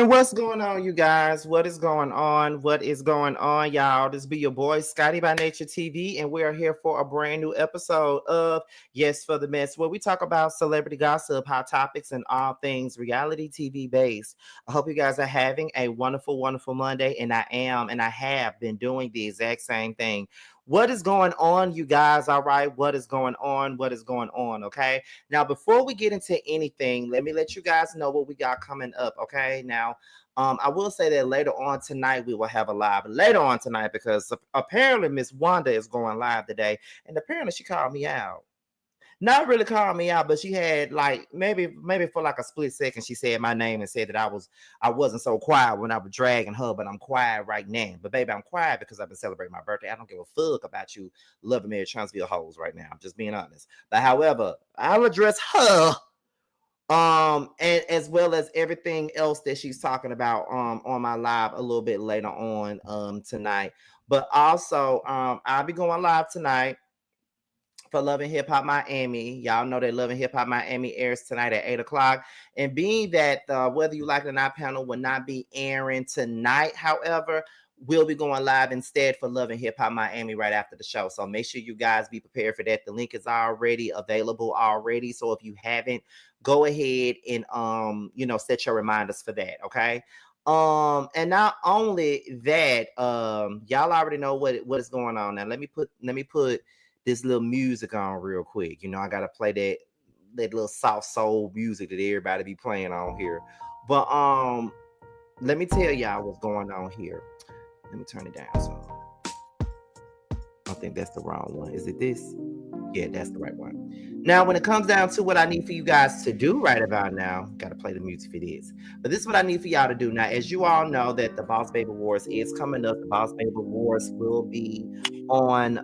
What's going on, you guys? What is going on? What is going on, y'all? This be your boy, Scotty by Nature TV, and we are here for a brand new episode of Yes for the Mess, where we talk about celebrity gossip, hot topics, and all things reality TV based. I hope you guys are having a wonderful, wonderful Monday, and I am, and I have been doing the exact same thing. What is going on, you guys? All right, what is going on? What is going on? Okay. Now, before we get into anything, let me let you guys know what we got coming up. Okay. Now, I will say that later on tonight we will have a live later on tonight because apparently Miss Wanda is going live today, and apparently she called me out. Not really called me out, but she had like maybe for like a split second she said my name and said that I wasn't so quiet when I was dragging her, but I'm quiet right now. But baby, I'm quiet because I've been celebrating my birthday. I don't give a fuck about you loving me or Transville hoes right now. I'm just being honest. But however, I'll address her and as well as everything else that she's talking about on my live a little bit later on tonight. But also I'll be going live tonight for Love and Hip Hop Miami. Y'all know that Love and Hip Hop Miami airs tonight at 8 o'clock. And being that Whether You Like It or Not panel will not be airing tonight, however, we'll be going live instead for Love and Hip Hop Miami right after the show. So make sure you guys be prepared for that. The link is already available already. So if you haven't, go ahead and set your reminders for that. Okay. And not only that, y'all already know what is going on now. Let me put this little music on real quick. I gotta play that little soft soul music that everybody be playing on here. But let me tell y'all what's going on here. Let me turn it down. So I think that's the wrong one. Is it this? Yeah, that's the right one. Now, when it comes down to what I need for you guys to do right about now, gotta play the music for this. But this is what I need for y'all to do. Now, as you all know, that the Boss Baby Awards is coming up. The Boss Baby Awards will be on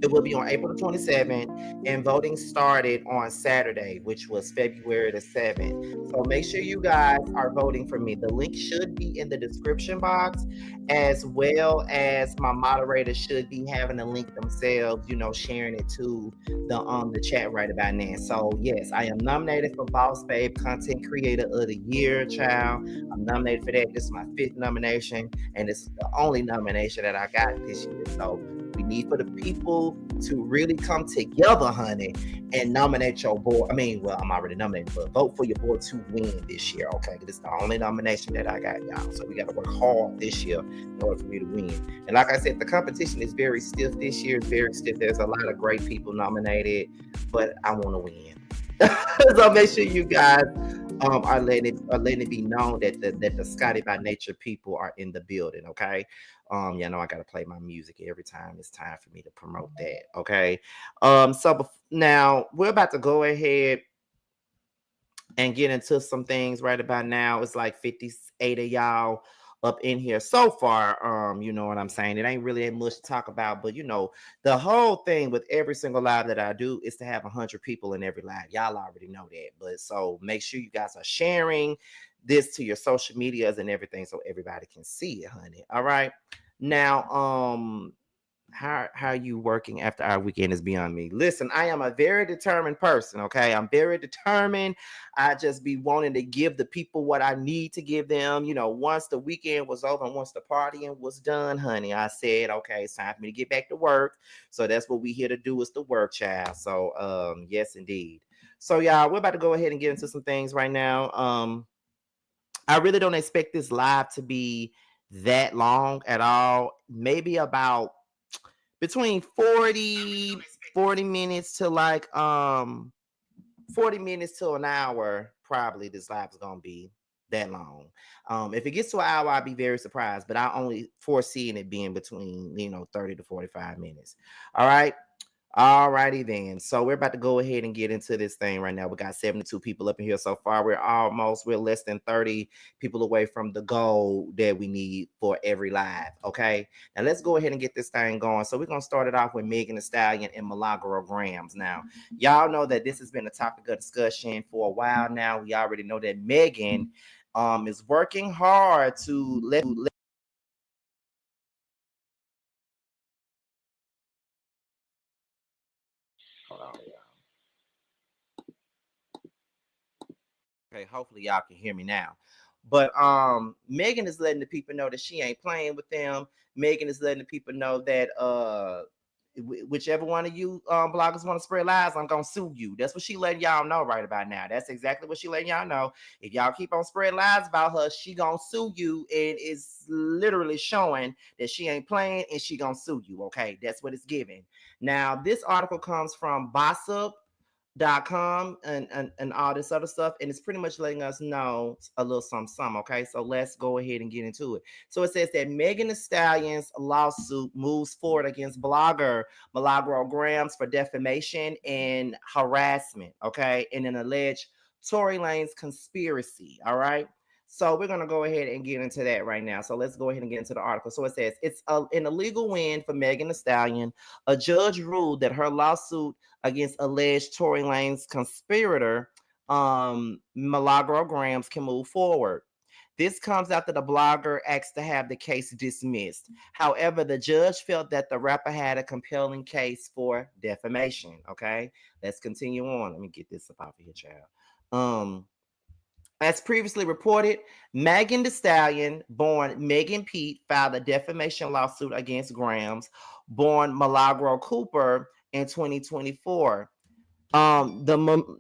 it will be on April the 27th, and voting started on Saturday, which was February the 7th. So make sure you guys are voting for me. The link should be in the description box, as well as my moderators should be having a link themselves, sharing it to the chat right about now. So yes, I am nominated for Boss Babe Content Creator of the Year, child. I'm nominated for that. This is my 5th nomination, and this is the only nomination that I got this year. So we need for the people to really come together, honey, and nominate your boy. I'm already nominated, but vote for your boy to win this year, okay? This is the only nomination that I got, y'all. So we got to work hard this year in order for me to win. And like I said, the competition is very stiff this year. It's very stiff. There's a lot of great people nominated, but I want to win. So make sure you guys are letting it be known that the Scotty by Nature people are in the building, okay? I gotta play my music every time it's time for me to promote that, okay? Now we're about to go ahead and get into some things right about now. It's like 58 of y'all up in here so far. You know what I'm saying? It ain't really much to talk about, but the whole thing with every single live that I do is to have 100 people in every live. Y'all already know that, but so make sure you guys are sharing this to your social medias and everything so everybody can see it, honey. All right. Now, how you working after our weekend is beyond me. Listen, I am a very determined person, okay? I'm very determined. I just be wanting to give the people what I need to give them. Once the weekend was over and once the partying was done, honey, I said, okay, it's time for me to get back to work. So that's what we here to do, is the work, child. So yes, indeed. So y'all, we're about to go ahead and get into some things right now. I really don't expect this live to be that long at all. Maybe about between 40 minutes to like 40 minutes to an hour. Probably this live is gonna be that long. If it gets to an hour, I'll be very surprised, but I only foreseeing it being between 30 to 45 minutes. All right. All righty then. So we're about to go ahead and get into this thing right now. We got 72 people up in here so far. We're less than 30 people away from the goal that we need for every live. Okay. Now let's go ahead and get this thing going. So we're gonna start it off with Megan Thee Stallion and Milagro Gramz. Now, y'all know that this has been a topic of discussion for a while now. We already know that Megan is working hard to let Okay, hopefully y'all can hear me now. But Megan is letting the people know that she ain't playing with them. Megan is letting the people know that whichever one of you bloggers want to spread lies, I'm gonna sue you. That's what she letting y'all know right about now. That's exactly what she letting y'all know. If y'all keep on spreading lies about her, she gonna sue you, and it's literally showing that she ain't playing and she gonna sue you. Okay, that's what it's giving. Now, this article comes from Bossip.com and all this other stuff, and it's pretty much letting us know a little something. Okay, so let's go ahead and get into it. So it says that Megan Thee Stallion's lawsuit moves forward against blogger Milagro Gramz for defamation and harassment, okay, and an alleged Tory Lanez conspiracy. All right, so we're going to go ahead and get into that right now. So let's go ahead and get into the article. So it says it's an illegal win for Megan Thee Stallion. A judge ruled that her lawsuit against alleged Tory Lanez conspirator Milagro Gramz can move forward. This comes after the blogger asked to have the case dismissed. However, the judge felt that the rapper had a compelling case for defamation. Okay, let's continue on. Let me get this up off of here, child. As previously reported, Megan Thee Stallion, born Megan Pete, filed a defamation lawsuit against Gramz, born Milagro Cooper, in 2024. The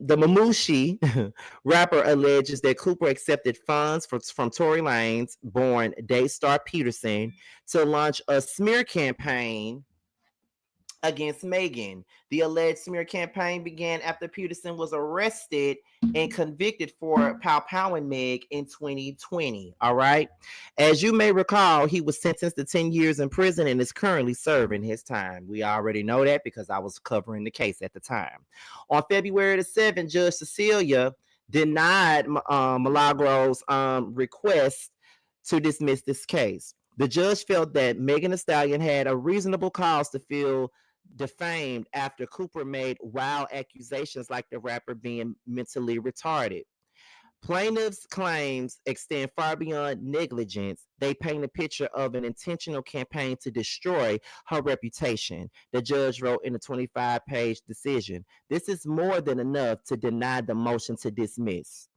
Mamushi rapper alleges that Cooper accepted funds from Tory Lanez, born Daystar Peterson, to launch a smear campaign against Megan. The alleged smear campaign began after Peterson was arrested and convicted for pow-powing Meg in 2020. All right. As you may recall, he was sentenced to 10 years in prison and is currently serving his time. We already know that because I was covering the case at the time. On February the 7th, Judge Cecilia denied Milagro's request to dismiss this case. The judge felt that Megan Thee Stallion had a reasonable cause to feel defamed after Cooper made wild accusations like the rapper being mentally retarded. Plaintiff's claims extend far beyond negligence. They paint a picture of an intentional campaign to destroy her reputation, the judge wrote in a 25-page decision. This is more than enough to deny the motion to dismiss.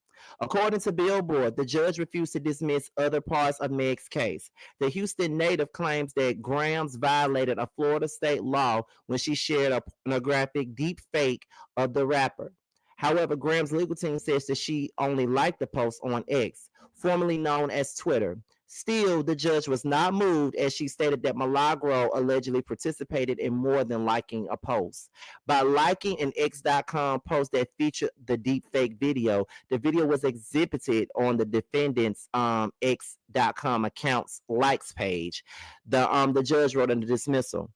According to Billboard, the judge refused to dismiss other parts of Meg's case. The Houston native claims that Gramz violated a Florida state law when she shared a pornographic deep fake of the rapper. However, Graham's legal team says that she only liked the post on X, formerly known as Twitter. Still, the judge was not moved as she stated that Milagro allegedly participated in more than liking a post. By liking an X.com post that featured the deepfake video, the video was exhibited on the defendant's X.com account's likes page. The judge wrote in the dismissal.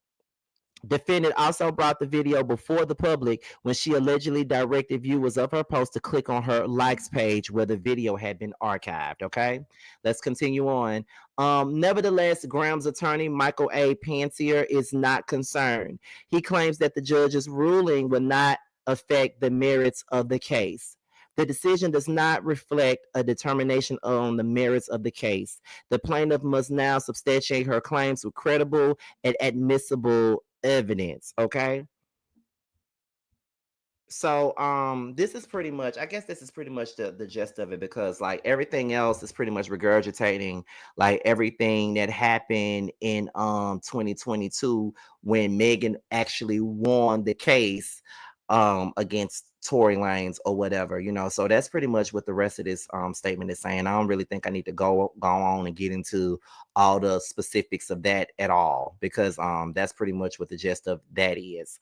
Defendant also brought the video before the public when she allegedly directed viewers of her post to click on her likes page where the video had been archived. Okay, let's continue on. Nevertheless, Graham's attorney, Michael A. Pantier, is not concerned. He claims that the judge's ruling will not affect the merits of the case. The decision does not reflect a determination on the merits of the case. The plaintiff must now substantiate her claims with credible and admissible evidence. Okay, so this is pretty much, I guess this is pretty much the gist of it, because like everything else is pretty much regurgitating like everything that happened in 2022 when Megan actually won the case against Tory Lanez or whatever, you know. So that's pretty much what the rest of this statement is saying. I don't really think I need to go on and get into all the specifics of that at all, because that's pretty much what the gist of that is.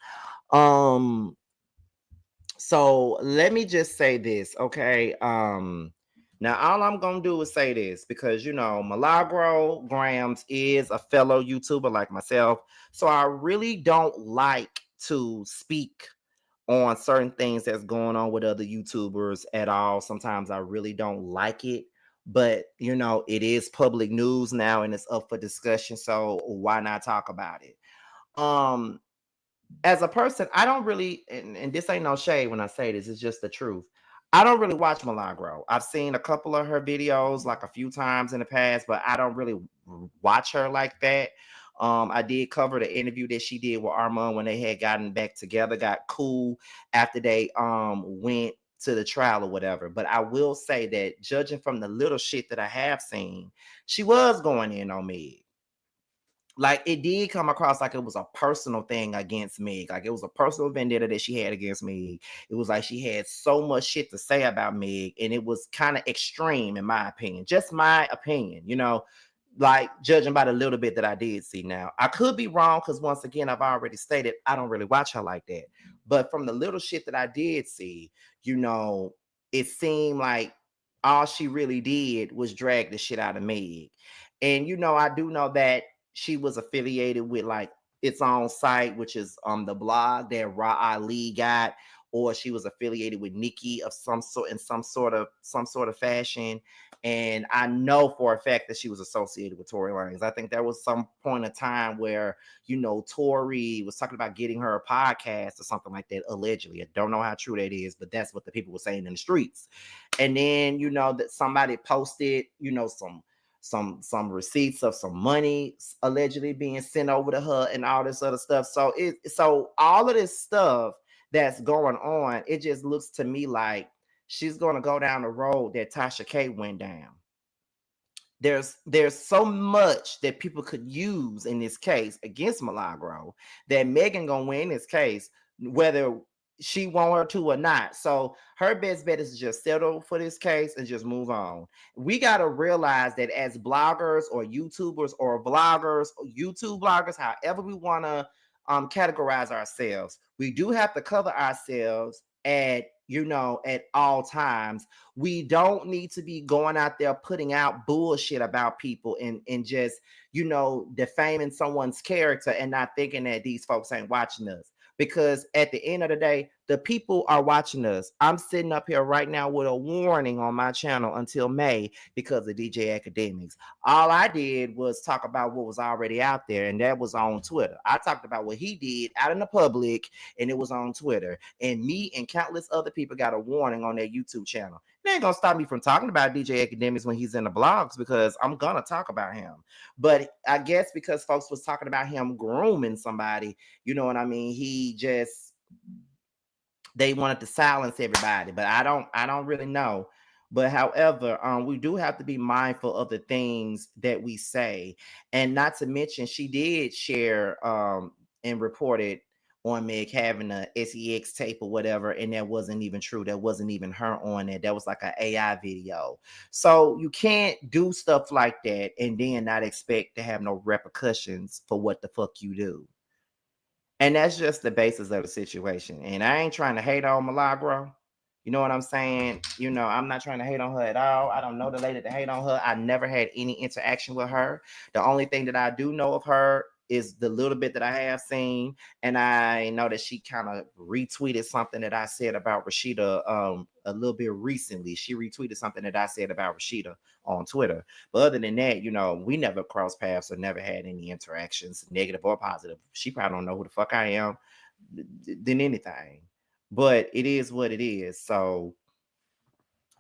So let me just say this, okay? Now all I'm gonna do is say this because you know Milagro Gramz is a fellow YouTuber like myself, so I really don't like to speak on certain things that's going on with other YouTubers at all. Sometimes I really don't like it, but you know, it is public news now and it's up for discussion, so why not talk about it? Um, as a person, I don't really, and this ain't no shade when I say this, it's just the truth. I don't really watch Milagro. I've seen a couple of her videos like a few times in the past, but I don't really watch her like that. I did cover the interview that she did with Armand when they had gotten back together, got cool after they went to the trial or whatever. But I will say that judging from the little shit that I have seen, she was going in on Meg. Like, it did come across like it was a personal thing against Meg. Like, it was a personal vendetta that she had against Meg. It was like she had so much shit to say about Meg, and it was kind of extreme, in my opinion. Just my opinion, you know, like judging by the little bit that I did see. Now, I could be wrong because, once again, I've already stated I don't really watch her like that. But from the little shit that I did see, you know, it seemed like all she really did was drag the shit out of Meg. And, you know, I do know that she was affiliated with like its own site, which is the blog that Ra Ali got, or she was affiliated with Nikki of some sort in some sort of fashion. And I know for a fact that she was associated with Tory Lanez. I think there was some point of time where, you know, Tory was talking about getting her a podcast or something like that, allegedly. I don't know how true that is, but that's what the people were saying in the streets. And then, you know, that somebody posted, you know, some receipts of some money allegedly being sent over to her and all this other stuff. So all of this stuff that's going on, it just looks to me like she's going to go down the road that Tasha K went down. There's so much that people could use in this case against Milagro that Megan gonna win this case, whether she want her to or not. So her best bet is to just settle for this case and just move on. We got to realize that as bloggers or YouTubers or vloggers or YouTube bloggers, however we want to categorize ourselves, we do have to cover ourselves at, you know, at all times. We don't need to be going out there putting out bullshit about people and just, you know, defaming someone's character and not thinking that these folks ain't watching us. Because at the end of the day, the people are watching us. I'm sitting up here right now with a warning on my channel until May because of DJ Academics. All I did was talk about what was already out there, and that was on Twitter. I talked about what he did out in the public, and it was on Twitter. And me and countless other people got a warning on their YouTube channel. It ain't gonna stop me from talking about DJ Academics when he's in the blogs, because I'm gonna talk about him. But I guess because folks was talking about him grooming somebody, you know what I mean? They wanted to silence everybody, but I don't really know. But however, we do have to be mindful of the things that we say, and not to mention she did share and reported on Meg having a SEX tape or whatever, and that wasn't even true. That wasn't even her on it. That was like an AI video. So you can't do stuff like that and then not expect to have no repercussions for what the fuck you do. And that's just the basis of the situation. And I ain't trying to hate on Milagro. You know what I'm saying? You know, I'm not trying to hate on her at all. I don't know the lady to hate on her. I never had any interaction with her. The only thing that I do know of her is the little bit that I have seen. And I know that she kind of retweeted something that I said about Rashida a little bit recently. She retweeted something that I said about Rashida on Twitter. But other than that, you know, we never crossed paths or never had any interactions, negative or positive. She probably don't know who the fuck I am than anything. But it is what it is. So,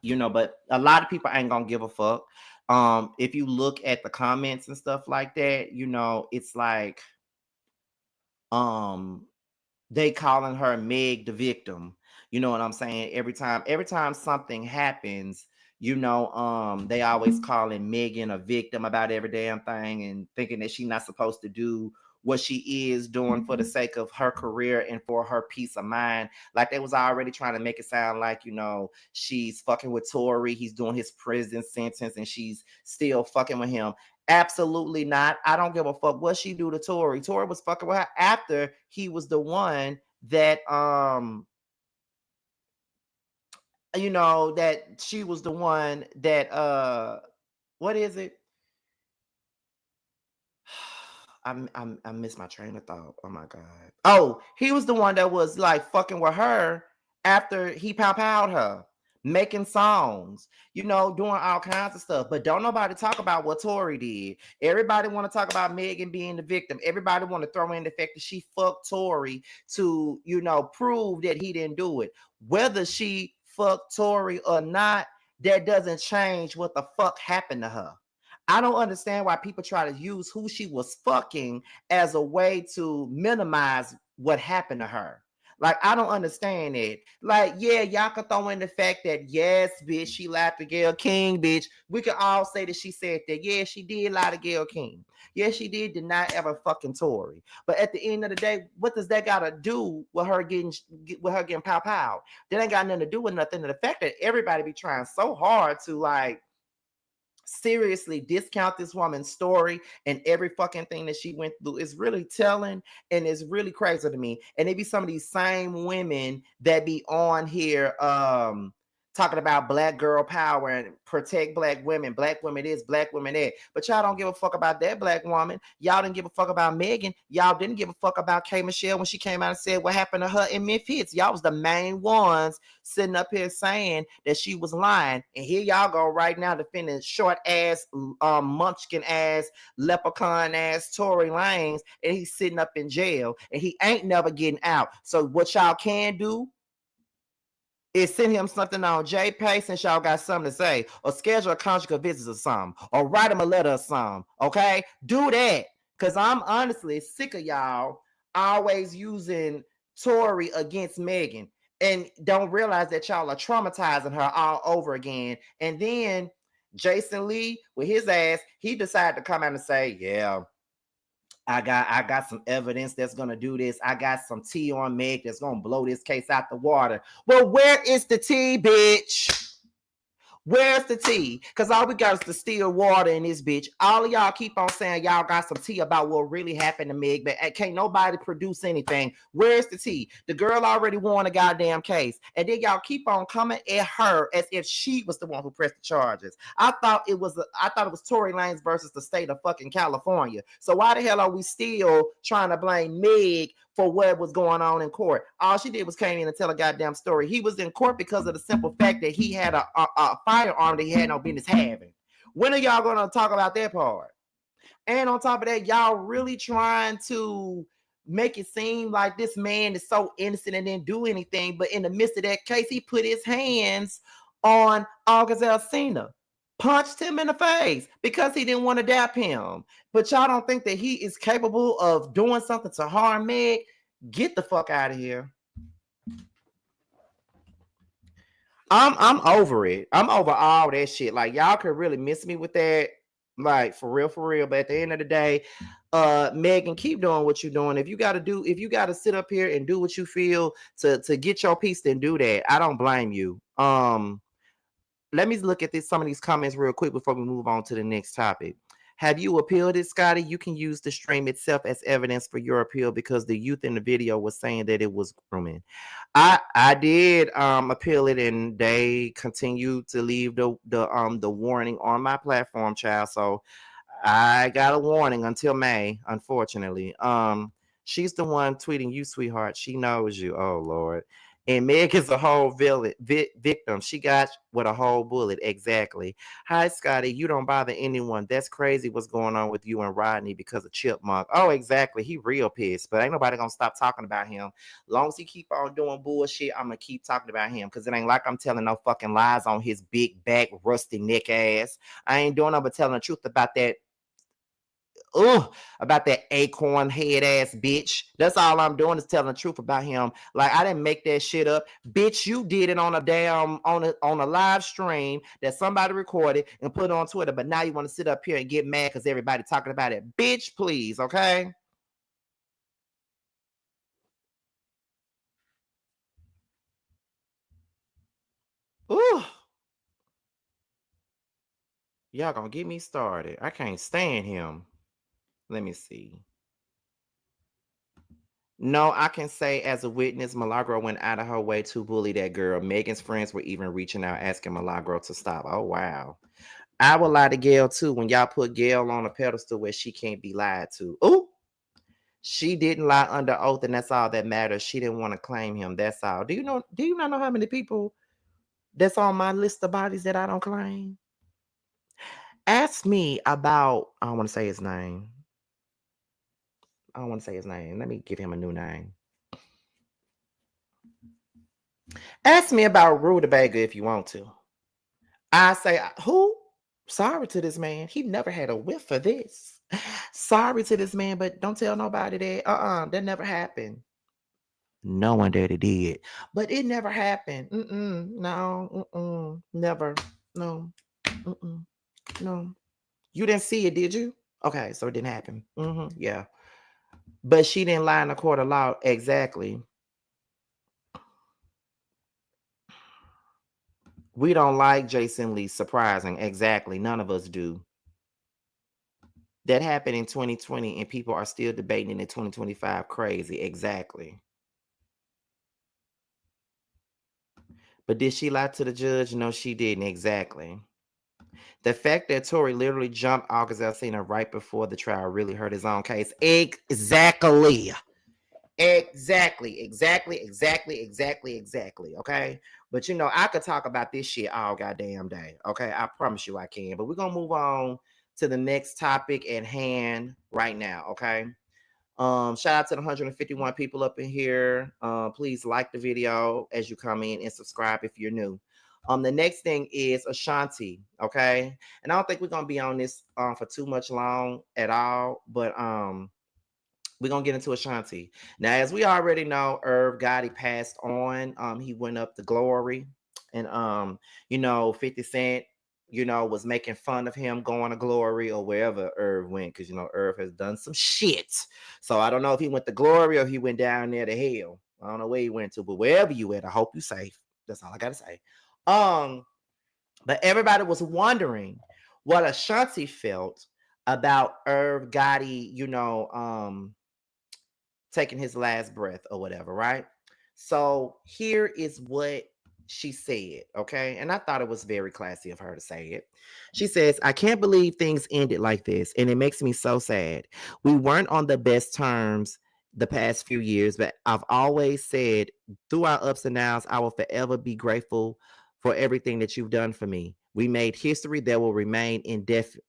you know, but a lot of people ain't gonna give a fuck. If you look at the comments and stuff like that, you know, it's like they calling her Meg the victim. You know what I'm saying? Every time something happens, you know, they always calling Megan a victim about every damn thing and thinking that she's not supposed to do what she is doing for the sake of her career and for her peace of mind. Like they was already trying to make it sound like, you know, she's fucking with Tory, he's doing his prison sentence and she's still fucking with him. Absolutely not. I don't give a fuck what she do to Tory. Tory was fucking with her after he was the one that you know, that she was the one that what is it? I missed my train of thought. Oh my god. Oh, he was the one that was like fucking with her after he pow-powed her, making songs, you know, doing all kinds of stuff. But don't nobody talk about what Tory did. Everybody want to talk about Megan being the victim. Everybody want to throw in the fact that she fucked Tory to, you know, prove that he didn't do it. Whether she fucked Tory or not, that doesn't change what the fuck happened to her. I don't understand why people try to use who she was fucking as a way to minimize what happened to her. Like, I don't understand it. Like, yeah, y'all can throw in the fact that, yes, bitch, she lied to Gayle King, bitch. We can all say that she said that. Yeah, she did lie to Gayle King. Yeah, she did not ever fucking Tory. But at the end of the day, what does that got to do with her getting pow pow? That ain't got nothing to do with nothing. And the fact that everybody be trying so hard to like seriously discount this woman's story and every fucking thing that she went through is really telling, and it's really crazy to me. And it be some of these same women that be on here talking about black girl power and protect black women this, black women that. But y'all don't give a fuck about that black woman. Y'all didn't give a fuck about Megan. Y'all didn't give a fuck about K. Michelle when she came out and said what happened to her in Memphis. Y'all was the main ones sitting up here saying that she was lying. And here y'all go right now defending short ass, munchkin ass, leprechaun ass Tory Lanez, and he's sitting up in jail and he ain't never getting out. So what y'all can do is send him something on JPay since y'all got something to say, or schedule a conjugal visit or something, or write him a letter or something, okay? Do that, because I'm honestly sick of y'all always using Tory against Megan and don't realize that y'all are traumatizing her all over again. And then Jason Lee, with his ass, he decided to come out and say, yeah, I got some evidence that's gonna do this. I got some tea on Meg that's gonna blow this case out the water. Well, where is the tea, bitch? Where's the tea? Because all we got is distilled water in this bitch. All of y'all keep on saying y'all got some tea about what really happened to Meg, but can't nobody produce anything. Where's the tea? The girl already won a goddamn case. And then y'all keep on coming at her as if she was the one who pressed the charges. I thought it was Tory Lanez versus the state of fucking California. So why the hell are we still trying to blame Meg for what was going on in court? All she did was came in and tell a goddamn story. He was in court because of the simple fact that he had a firearm that he had no business having. When are y'all going to talk about that part? And on top of that, y'all really trying to make it seem like this man is so innocent and didn't do anything. But in the midst of that case, he put his hands on August Alsina, punched him in the face because he didn't want to dap him. But y'all don't think that he is capable of doing something to harm Meg? Get the fuck out of here. I'm over it. I'm over all that shit. Like, y'all could really miss me with that. Like, for real. But at the end of the day, Megan, keep doing what you're doing. If you gotta sit up here and do what you feel to get your piece, then do that. I don't blame you. Let me look at some of these comments real quick before we move on to the next topic. Have you appealed it, Scotty? You can use the stream itself as evidence for your appeal because the youth in the video was saying that it was grooming. I did appeal it, and they continued to leave the warning on my platform, child. So I got a warning until May, unfortunately. She's the one tweeting you, sweetheart. She knows you. Oh Lord. And Meg is a whole victim. She got with a whole bullet. Exactly. Hi, Scotty. You don't bother anyone. That's crazy what's going on with you and Rodney because of Chipmunk. Oh, exactly. He real pissed. But ain't nobody going to stop talking about him. Long as he keep on doing bullshit, I'm going to keep talking about him. Because it ain't like I'm telling no fucking lies on his big back, rusty neck ass. I ain't doing nothing but telling the truth about that. About that acorn head ass bitch. That's all I'm doing is telling the truth about him. Like, I didn't make that shit up. Bitch, you did it on a damn on a live stream that somebody recorded and put on Twitter, but now you want to sit up here and get mad because everybody talking about it. Bitch, please, okay? Ooh. Y'all gonna get me started. I can't stand him. Let me see. No, I can say as a witness, Milagro went out of her way to bully that girl. Megan's friends were even reaching out asking Milagro to stop. Oh, wow. I would lie to Gayle too when y'all put Gayle on a pedestal where she can't be lied to. Oh, she didn't lie under oath, and that's all that matters. She didn't want to claim him. That's all. Do you not know how many people that's on my list of bodies that I don't claim? Ask me about, I don't want to say his name. Let me give him a new name. Ask me about Rutabaga if you want to. I say, who? Sorry to this man. He never had a whiff for this. Sorry to this man, but don't tell nobody that. That never happened. knowing that it did. But it never happened. Never. No. No. You didn't see it, did you? Okay, so it didn't happen. Yeah. But she didn't lie in the court of law. Exactly. We don't like Jason Lee. Surprising. Exactly. None of us do. That happened in 2020 and people are still debating it in 2025. Crazy. Exactly. But did she lie to the judge? No, she didn't. Exactly. The fact that Tory literally jumped August Alsina right before the trial really hurt his own case. Exactly. Exactly. Okay. But I could talk about this shit all goddamn day. Okay. I promise you I can. But we're going to move on to the next topic at hand right now. Okay. Shout out to the 151 people up in here. Please like the video as you come in and subscribe if you're new. The next thing is Ashanti, okay? And I don't think we're gonna be on this for too much long at all, but we're gonna get into Ashanti. Now, as we already know, Irv Gotti passed on. He went up to glory, and 50 Cent, was making fun of him going to glory or wherever Irv went, because Irv has done some shit. So I don't know if he went to glory or he went down there to hell. I don't know where he went to, but wherever you went, I hope you're safe. That's all I gotta say. But everybody was wondering what Ashanti felt about Irv Gotti, taking his last breath or whatever, right? So here is what she said, okay? And I thought it was very classy of her to say it. She says, I can't believe things ended like this, and it makes me so sad. We weren't on the best terms the past few years, but I've always said through our ups and downs, I will forever be grateful for everything that you've done for me. We made history that will remain infinite.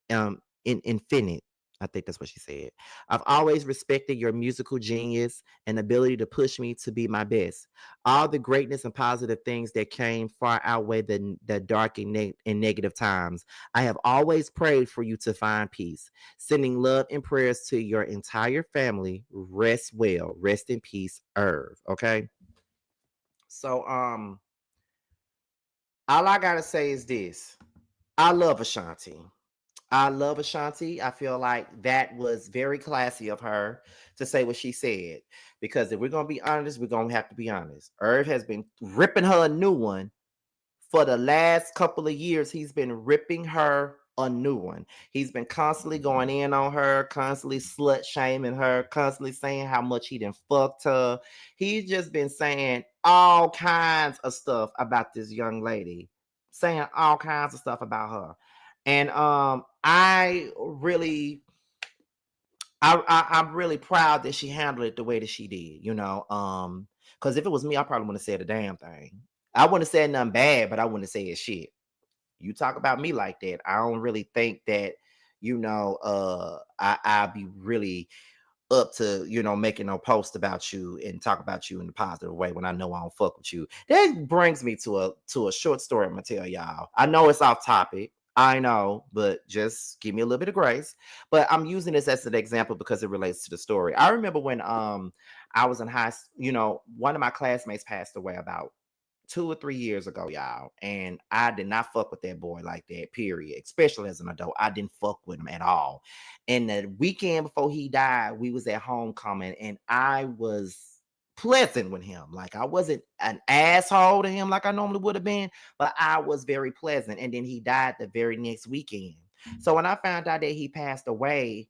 I think that's what she said. I've always respected your musical genius and ability to push me to be my best. All the greatness and positive things that came far outweigh the dark and negative times. I have always prayed for you to find peace. Sending love and prayers to your entire family. Rest well. Rest in peace, Irv. Okay. So all I gotta say is this. I love Ashanti. I feel like that was very classy of her to say what she said. Because if we're going to be honest, we're going to have to be honest. Irv has been ripping her a new one for the last couple of years. He's been ripping her a new one. He's been constantly going in on her, constantly slut shaming her, constantly saying how much he done fucked her. He's just been saying all kinds of stuff about this young lady, saying all kinds of stuff about her. And I'm really proud that she handled it the way that she did, because if it was me, I probably wouldn't have said a damn thing. I wouldn't have said nothing bad, but I wouldn't have said shit. You talk about me like that, I don't really think that, I'll be really up to making no post about you and talk about you in a positive way when I know I don't fuck with you. That brings me to a short story I'm gonna tell y'all. I know it's off topic, I know, but just give me a little bit of grace. But I'm using this as an example because it relates to the story. I remember when I was in one of my classmates passed away about 2 or 3 years ago, y'all. And I did not fuck with that boy like that, period. Especially as an adult. I didn't fuck with him at all. And the weekend before he died, we was at homecoming and I was pleasant with him. Like I wasn't an asshole to him like I normally would have been, but I was very pleasant. And then he died the very next weekend. So when I found out that he passed away,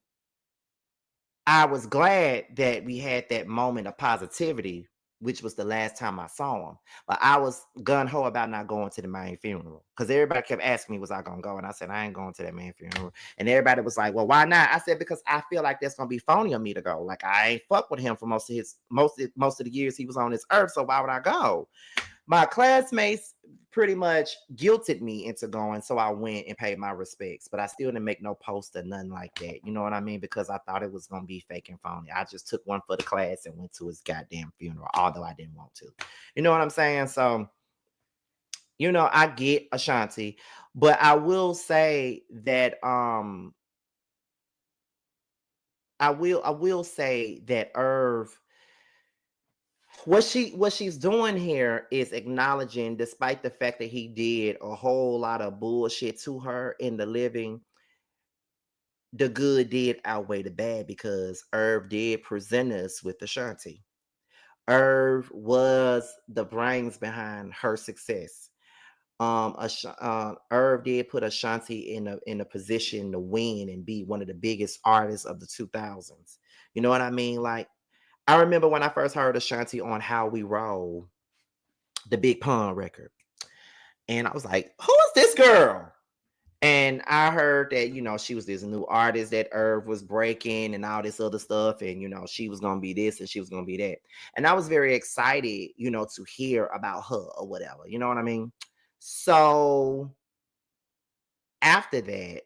I was glad that we had that moment of positivity, which was the last time I saw him. But I was gun ho about not going to the main funeral because everybody kept asking me, was I gonna go? And I said, I ain't going to that main funeral. And everybody was like, well, why not? I said, because I feel like that's gonna be phony of me to go. Like I ain't fuck with him for most of the years he was on this earth. So why would I go? My classmates pretty much guilted me into going, so I went and paid my respects. But I still didn't make no post or nothing like that. You know what I mean? Because I thought it was gonna be fake and phony. I just took one for the class and went to his goddamn funeral, although I didn't want to. You know what I'm saying? So, I get Ashanti, but I will say that I will say that Irv what she's doing here is acknowledging, despite the fact that he did a whole lot of bullshit to her in the living, the good did outweigh the bad because Irv did present us with Ashanti. Irv was the brains behind her success. Irv did put Ashanti in a position to win and be one of the biggest artists of the 2000s. You know what I mean? Like, I remember when I first heard Ashanti on How We Roll, the Big Pun record, and I was like, "Who is this girl?" And I heard that, she was this new artist that Irv was breaking and all this other stuff. And, she was going to be this and she was going to be that. And I was very excited, to hear about her or whatever. You know what I mean? So after that,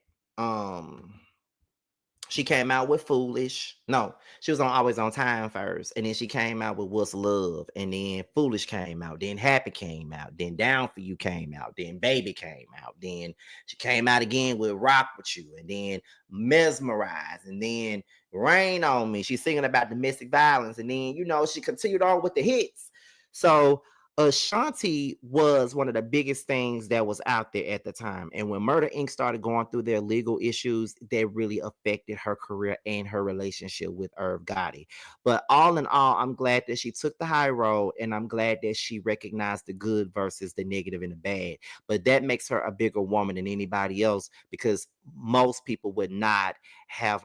she came out with Foolish. No, she was on Always on Time first. And then she came out with What's Love. And then Foolish came out. Then Happy came out. Then Down For You came out. Then Baby came out. Then she came out again with Rock With You. And then Mesmerize. And then Rain On Me. She's singing about domestic violence. And then, she continued on with the hits. So Ashanti was one of the biggest things that was out there at the time. And when Murder Inc. started going through their legal issues, that really affected her career and her relationship with Irv Gotti. But all in all, I'm glad that she took the high road, and I'm glad that she recognized the good versus the negative and the bad. But that makes her a bigger woman than anybody else, because most people would not have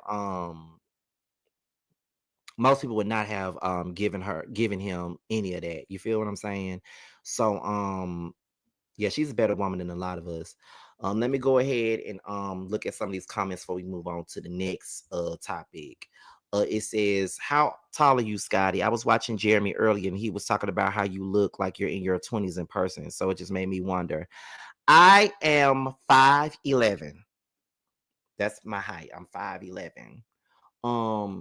given him any of that. You feel what I'm saying? So yeah, she's a better woman than a lot of us. Let me go ahead and look at some of these comments before we move on to the next topic. It says, how tall are you, Scotty? I was watching Jeremy earlier and he was talking about how you look like you're in your 20s in person. So it just made me wonder. I am 5'11". That's my height. I'm 5'11".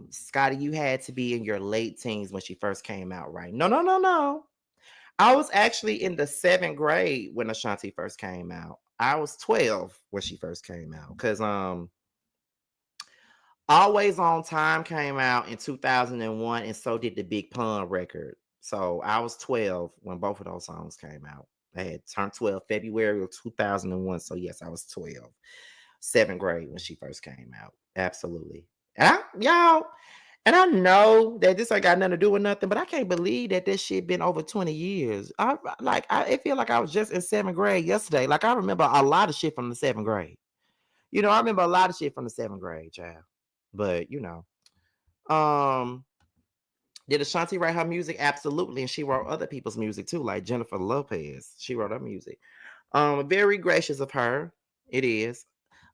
Scotty, you had to be in your late teens when she first came out, right? No, no, no, no. I was actually in the 7th grade when Ashanti first came out. I was 12 when she first came out. Because Always on Time came out in 2001, and so did the Big Pun record. So I was 12 when both of those songs came out. I had turned 12 February of 2001. So yes, I was 12. 7th grade when she first came out. Absolutely. Y'all, and I know that this ain't got nothing to do with nothing, but I can't believe that this shit been over 20 years. I feel like I was just in 7th grade yesterday. Like, I remember a lot of shit from the 7th grade. I remember a lot of shit from the 7th grade, child. But um, did Ashanti write her music? Absolutely, and she wrote other people's music too, like Jennifer Lopez. She wrote her music. Very gracious of her. It is.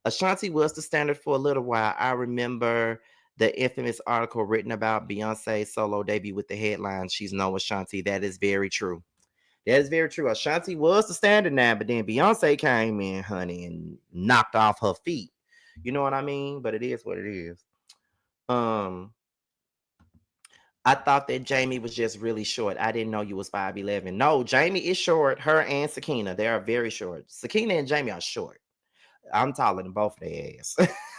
Ashanti was the standard for a little while. I remember the infamous article written about Beyonce's solo debut with the headline, "She's no Ashanti." That is very true. That is very true. Ashanti was the standard now, but then Beyonce came in, honey, and knocked off her feet. You know what I mean? But it is what it is. Um, I thought that Jamie was just really short. I didn't know you was 5'11". No, Jamie is short. Her and Sakina, they are very short. Sakina and Jamie are short. I'm taller than both of their ass.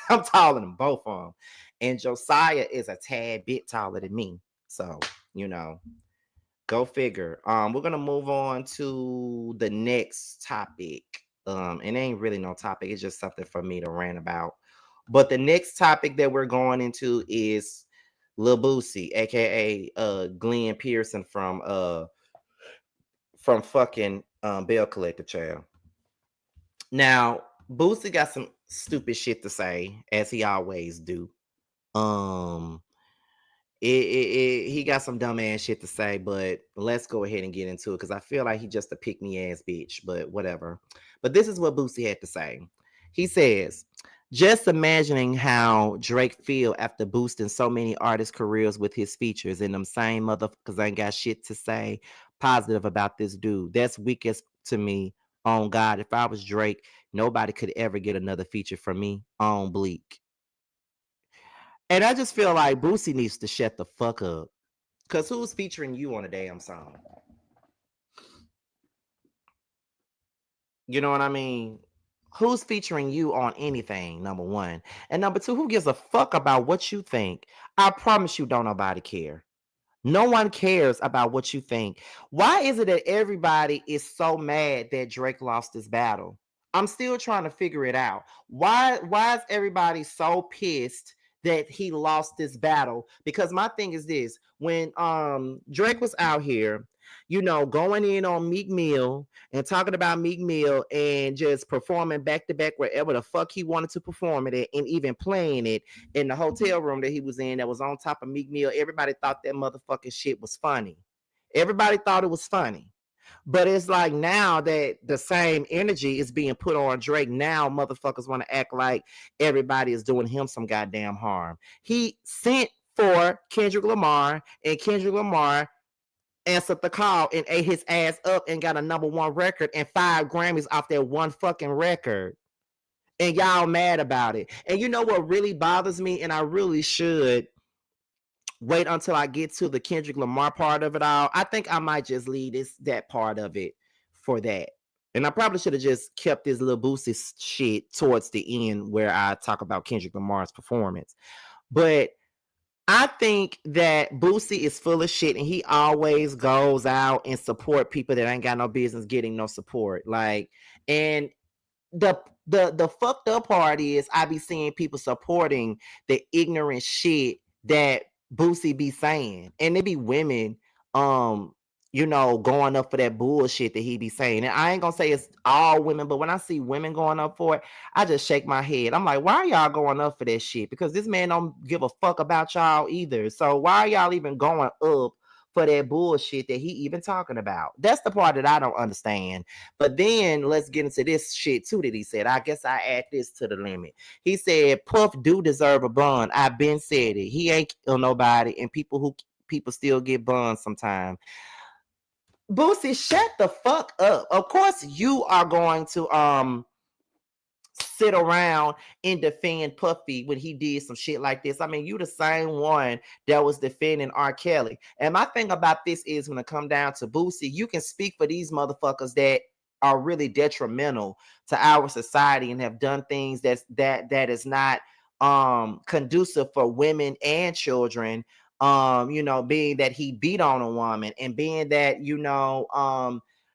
I'm taller than both of them. And Josiah is a tad bit taller than me. So, go figure. We're gonna move on to the next topic. It ain't really no topic, it's just something for me to rant about. But the next topic that we're going into is Lil Boosie, aka Glenn Pearson from fucking Bell Collective, child. Now, Boosie got some stupid shit to say, as he always do. Um, he got some dumb ass shit to say, but let's go ahead and get into it because I feel like he just a pick me ass bitch, but whatever. But this is what Boosie had to say. He says, just imagining how Drake feel after boosting so many artists' careers with his features, and them same motherfuckers ain't got shit to say positive about this dude. That's weakest to me. On God, if I was Drake, nobody could ever get another feature from me on Bleak. And I just feel like Boosie needs to shut the fuck up. Cause who's featuring you on a damn song? You know what I mean? Who's featuring you on anything, number one? And number two, who gives a fuck about what you think? I promise you don't nobody care. No one cares about what you think. Why is it that everybody is so mad that Drake lost this battle? I'm still trying to figure it out. Why is everybody so pissed that he lost this battle? Because my thing is this: when Drake was out here, going in on Meek Mill and talking about Meek Mill and just performing back to back wherever the fuck he wanted to perform it at, and even playing it in the hotel room that he was in that was on top of Meek Mill. Everybody thought that motherfucking shit was funny. Everybody thought it was funny. But it's like now that the same energy is being put on Drake, now motherfuckers want to act like everybody is doing him some goddamn harm. He sent for Kendrick Lamar, and Kendrick Lamar answered the call and ate his ass up and got a #1 record and 5 Grammys off that one fucking record. And y'all mad about it. And you know what really bothers me? And I really should wait until I get to the Kendrick Lamar part of it all. I think I might just leave that part of it for that. And I probably should have just kept this little Boosie shit towards the end where I talk about Kendrick Lamar's performance. But I think that Boosie is full of shit, and he always goes out and support people that ain't got no business getting no support. And the fucked up part is I be seeing people supporting the ignorant shit that Boosie be saying, and it be women, going up for that bullshit that he be saying. And I ain't gonna say it's all women, but when I see women going up for it, I just shake my head. I'm like, why are y'all going up for that shit? Because this man don't give a fuck about y'all either. So why are y'all even going up for that bullshit that he even talking about? That's the part that I don't understand. But then let's get into this shit too that he said. I guess I add this to the limit. He said Puff do deserve a bun. I been said it. He ain't kill nobody, and people still get buns sometimes. Boosie, shut the fuck up. Of course you are going to sit around and defend Puffy when he did some shit like this. I mean, you the same one that was defending R. Kelly. And my thing about this is when it come down to Boosie, you can speak for these motherfuckers that are really detrimental to our society and have done things that is not conducive for women and children. Being that he beat on a woman, and being that,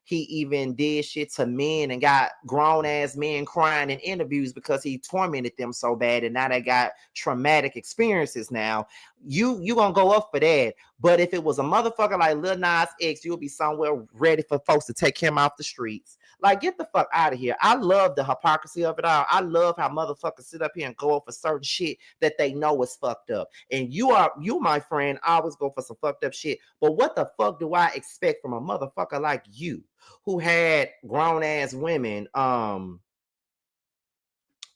he even did shit to men and got grown ass men crying in interviews because he tormented them so bad, and now they got traumatic experiences. Now you gonna go up for that. But if it was a motherfucker like Lil Nas X, you'll be somewhere ready for folks to take him off the streets. Like, get the fuck out of here. I love the hypocrisy of it all. I love how motherfuckers sit up here and go up for certain shit that they know is fucked up. And you, my friend, always go for some fucked up shit. But what the fuck do I expect from a motherfucker like you, who had grown ass women,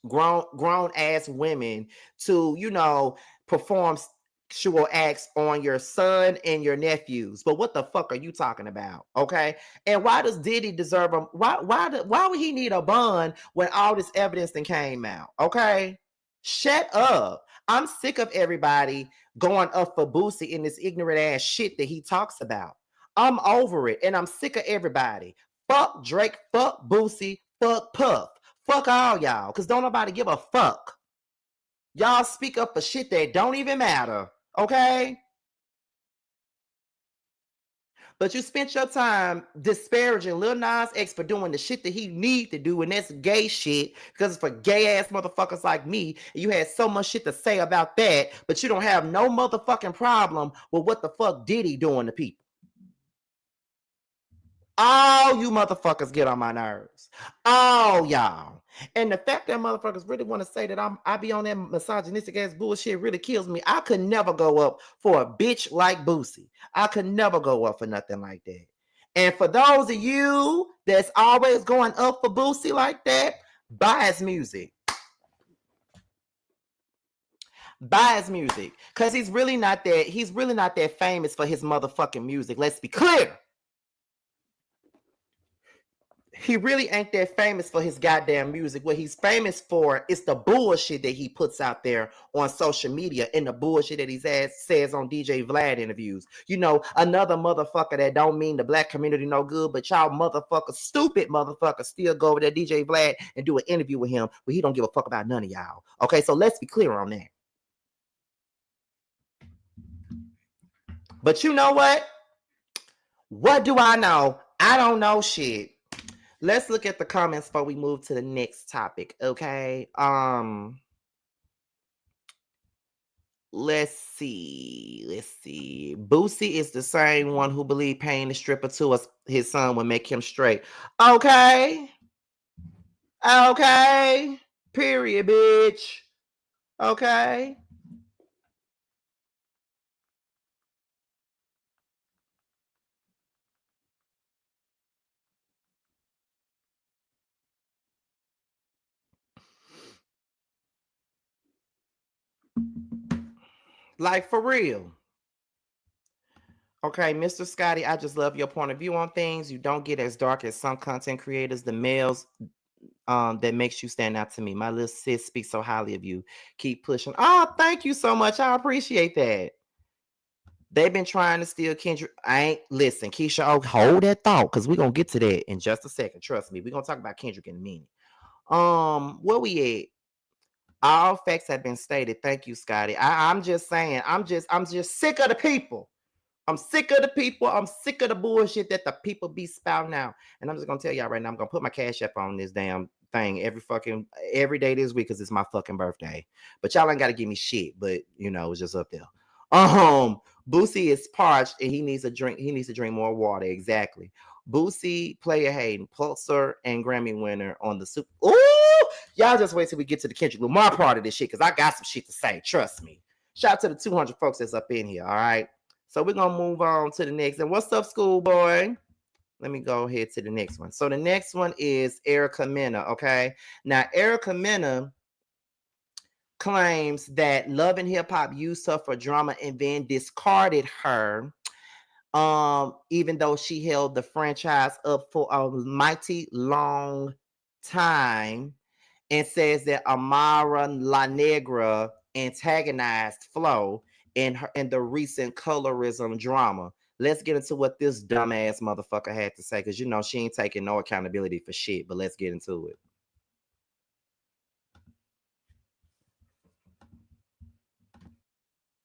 grown ass women to, perform sexual acts on your son and your nephews? But what the fuck are you talking about? Okay. And why does Diddy deserve a why would he need a bond when all this evidence then came out? Okay. Shut up. I'm sick of everybody going up for Boosie in this ignorant ass shit that he talks about. I'm over it, and I'm sick of everybody. Fuck Drake, fuck Boosie, fuck Puff, fuck all y'all, because don't nobody give a fuck. Y'all speak up for shit that don't even matter, okay? But you spent your time disparaging Lil Nas X for doing the shit that he need to do, and that's gay shit, because it's for gay ass motherfuckers like me. And you had so much shit to say about that, but you don't have no motherfucking problem with what the fuck Diddy doing to people. All you motherfuckers get on my nerves. All y'all. And the fact that motherfuckers really want to say that I be on that misogynistic ass bullshit really kills me. I could never go up for a bitch like Boosie. I could never go up for nothing like that. And for those of you that's always going up for Boosie like that, buy his music. Buy his music. Because he's really not that famous for his motherfucking music. Let's be clear. He really ain't that famous for his goddamn music. What he's famous for is the bullshit that he puts out there on social media, and the bullshit that he says on DJ Vlad interviews. Another motherfucker that don't mean the black community no good, but y'all motherfuckers, stupid motherfuckers, still go over to DJ Vlad and do an interview with him where he don't give a fuck about none of y'all. Okay, so let's be clear on that. But you know what? What do I know? I don't know shit. Let's look at the comments before we move to the next topic, okay? Let's see. Boosie is the same one who believed paying the stripper to his son would make him straight. Okay. Period, bitch. Okay. Like, for real. Okay, Mr. Scotty, I just love your point of view on things. You don't get as dark as some content creators, the males, that makes you stand out to me. My little sis speaks so highly of you. Keep pushing. Oh, thank you so much. I appreciate that. They've been trying to steal Kendrick. Listen, Keisha, hold that thought, because we're gonna get to that in just a second. Trust me. We're gonna talk about Kendrick in a minute. Where we at? All facts have been stated. Thank you, Scotty. I'm just saying, I'm just sick of the people. I'm sick of the people. I'm sick of the bullshit that the people be spouting out. And I'm just gonna tell y'all right now, I'm gonna put my Cash App on this damn thing every day this week because it's my fucking birthday. But y'all ain't gotta give me shit, but you know, it's just up there. Boosie is parched and he needs a drink. He needs to drink more water. Exactly. Boosie, player Hayden, Pulitzer, and Grammy winner on the Super. Ooh, y'all just wait till we get to the Kendrick Lamar part of this shit because I got some shit to say. Trust me. Shout out to the 200 folks that's up in here. All right. So we're going to move on to the next. And what's up, schoolboy? Let me go ahead to the next one. So the next one is Erica Mena, okay? Now, Erica Mena claims that Love and Hip Hop used her for drama and then discarded her, even though she held the franchise up for a mighty long time, and says that Amara La Negra antagonized Flo in the recent colorism drama. Let's get into what this dumbass motherfucker had to say, because you know she ain't taking no accountability for shit. But let's get into it.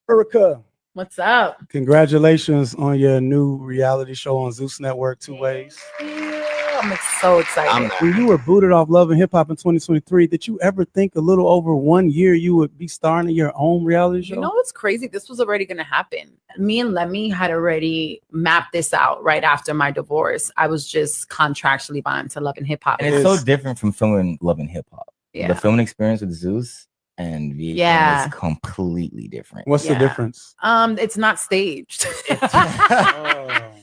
Erica, what's up? Congratulations on your new reality show on Zeus Network, Two Ways. I'm so excited. When you were booted off Love and Hip Hop in 2023, did you ever think a little over 1 year you would be starring in your own reality show? You know what's crazy? This was already going to happen. Me and Lemmy had already mapped this out right after my divorce. I was just contractually bound to Love and Hip Hop. And it's so different from filming Love and Hip Hop. Yeah. The filming experience with Zeus and VH1 is completely different. What's the difference? It's not staged.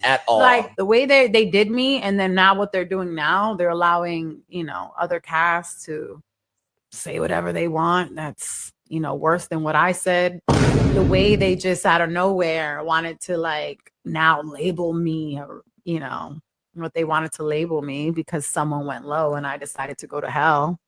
At all. Like the way they did me, and then now what they're doing now, they're allowing, you know, other casts to say whatever they want. That's, you know, worse than what I said. The way they just out of nowhere wanted to like now label me, or, you know, what they wanted to label me because someone went low and I decided to go to hell.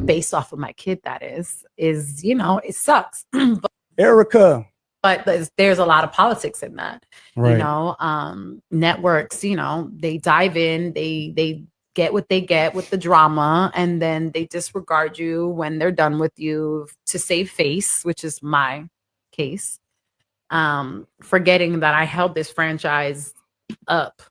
Based off of my kid, that is, you know, it sucks. But, Erica. But there's a lot of politics in that, right. You know, networks, you know, they dive in, they get what they get with the drama, and then they disregard you when they're done with you to save face, which is my case. Forgetting that I held this franchise up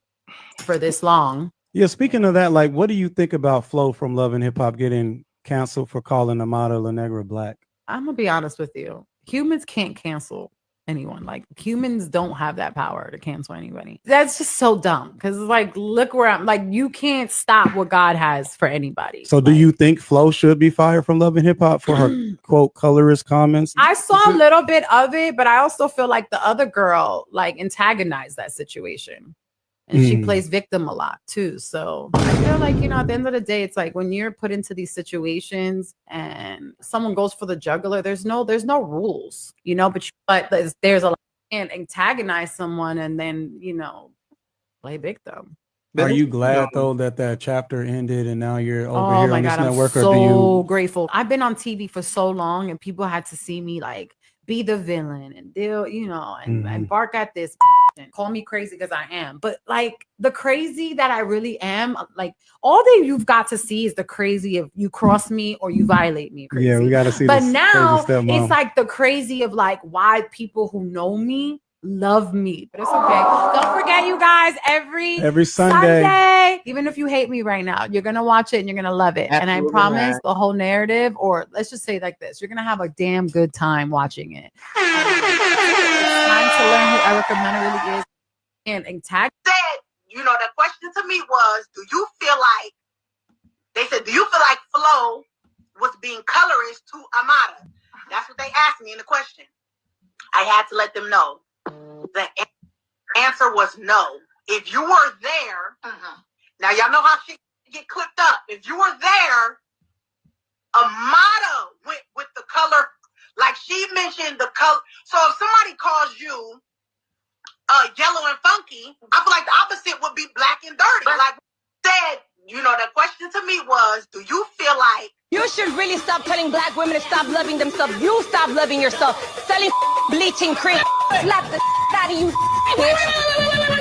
for this long. Yeah, speaking of that, like, what do you think about Flo from Love and Hip Hop getting canceled for calling Amara La Negra black? I'm gonna be honest with you. Humans can't cancel anyone. Like, humans don't have that power to cancel anybody. That's just so dumb. Because it's like, look where I'm like, you can't stop what God has for anybody. So do you think Flo should be fired from Love and Hip Hop for her quote colorist comments? I saw a little bit of it, but I also feel like the other girl like antagonized that situation. And she plays victim a lot too. So I feel like, you know, at the end of the day, it's like when you're put into these situations and someone goes for the jugular, there's no rules, you know, but there's a lot, and antagonize someone and then, you know, play victim. Are you glad though that chapter ended and now you're over here on this network? I'm so grateful. I've been on TV for so long and people had to see me like be the villain and deal, you know, and bark at this and call me crazy because I am. But like the crazy that I really am, like all that you've got to see is the crazy of you cross me or you violate me. Crazy. Yeah, we got to see. But now it's like the crazy of like why people who know me love me, but it's okay. Don't forget, you guys, every Sunday, even if you hate me right now, you're gonna watch it and you're gonna love it. Absolutely. And I promise the whole narrative, or let's just say like this, you're gonna have a damn good time watching it. It's time to learn who Erica Mena really is. And tag said, you know, the question to me was, do you feel like, they said, do you feel like Flo was being colorist to Amada? That's what they asked me in the question. I had to let them know. The answer was no. If you were there, now y'all know how she get clipped up. If you were there, Amada went with the color, like she mentioned the color. So if somebody calls you yellow and funky, I feel like the opposite would be black and dirty. Like said, you know, the question to me was, do you feel like you should really stop telling black women to stop loving themselves? You stop loving yourself. Selling bleaching cream. Slap the out of you, bitch.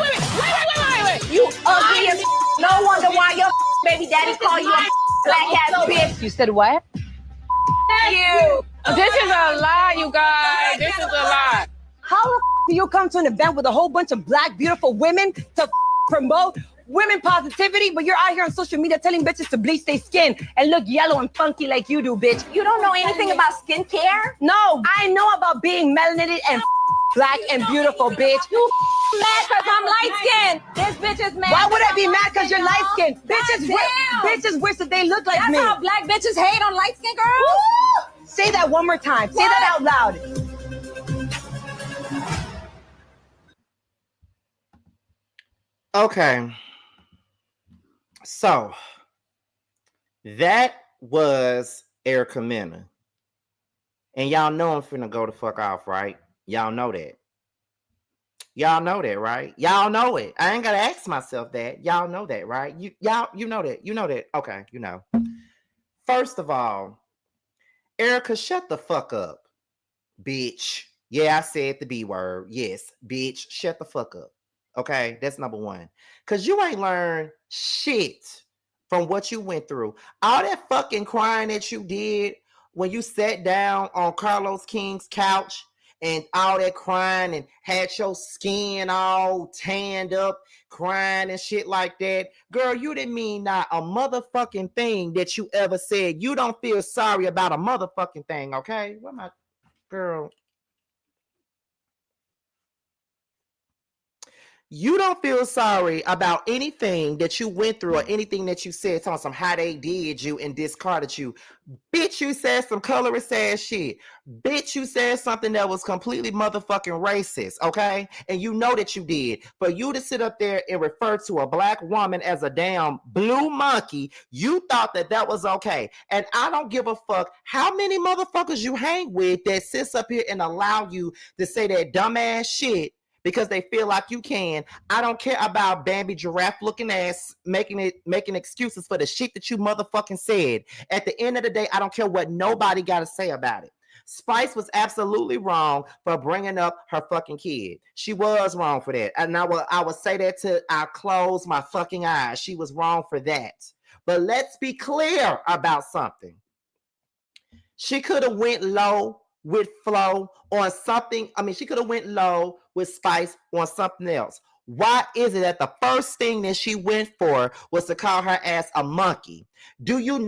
Wait. You ugly as no wonder why your baby daddy call you a black ass bitch. You said what? You. This is a lie, you guys. This is a lie. How do you come to an event with a whole bunch of black, beautiful women to promote women positivity, but you're out here on social media telling bitches to bleach their skin and look yellow and funky like you do, bitch? You don't know anything about skincare? No, I know about being melanated and black and beautiful, bitch. You mad because I'm light-skinned. This bitch is mad. Why would I be mad because you're light-skinned? Bitches wish that they look like me. That's how black bitches hate on light-skinned girls? Woo! Say that one more time. Say that out loud. Okay. So that was Erica Mena. And y'all know I'm finna go the fuck off, right? Y'all know that. Y'all know that, right? Y'all know it. I ain't gotta ask myself that. Y'all know that, right? You know that. You know that. Okay, you know. First of all, Erica, shut the fuck up, bitch. Yeah, I said the B word. Yes, bitch, shut the fuck up. Okay, that's number one. Because you ain't learned shit from what you went through. All that fucking crying that you did when you sat down on Carlos King's couch and all that crying and had your skin all tanned up, crying and shit like that. Girl, you didn't mean not a motherfucking thing that you ever said. You don't feel sorry about a motherfucking thing, okay? What my girl? You don't feel sorry about anything that you went through or anything that you said, telling some how they did you and discarded you. Bitch, you said some colorist ass shit. Bitch, you said something that was completely motherfucking racist, okay? And you know that you did. For you to sit up there and refer to a black woman as a damn blue monkey, you thought that that was okay. And I don't give a fuck how many motherfuckers you hang with that sits up here and allow you to say that dumbass shit because they feel like you can. I don't care about Bambi giraffe looking ass making excuses for the shit that you motherfucking said. At the end of the day, I don't care what nobody got to say about it. Spice was absolutely wrong for bringing up her fucking kid. She was wrong for that. And I will say that till I close my fucking eyes. She was wrong for that. But let's be clear about something. She could have went low with Flo on something. I mean, she could have went low with Spice on something else. Why is it that the first thing that she went for was to call her ass a monkey? Do you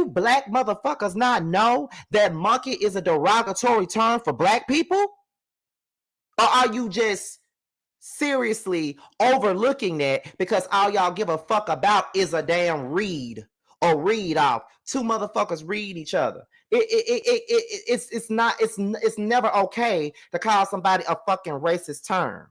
black motherfuckers not know that monkey is a derogatory term for black people? Or are you just seriously overlooking that because all y'all give a fuck about is a damn read or read off? Two motherfuckers read each other. It's never okay to call somebody a fucking racist term.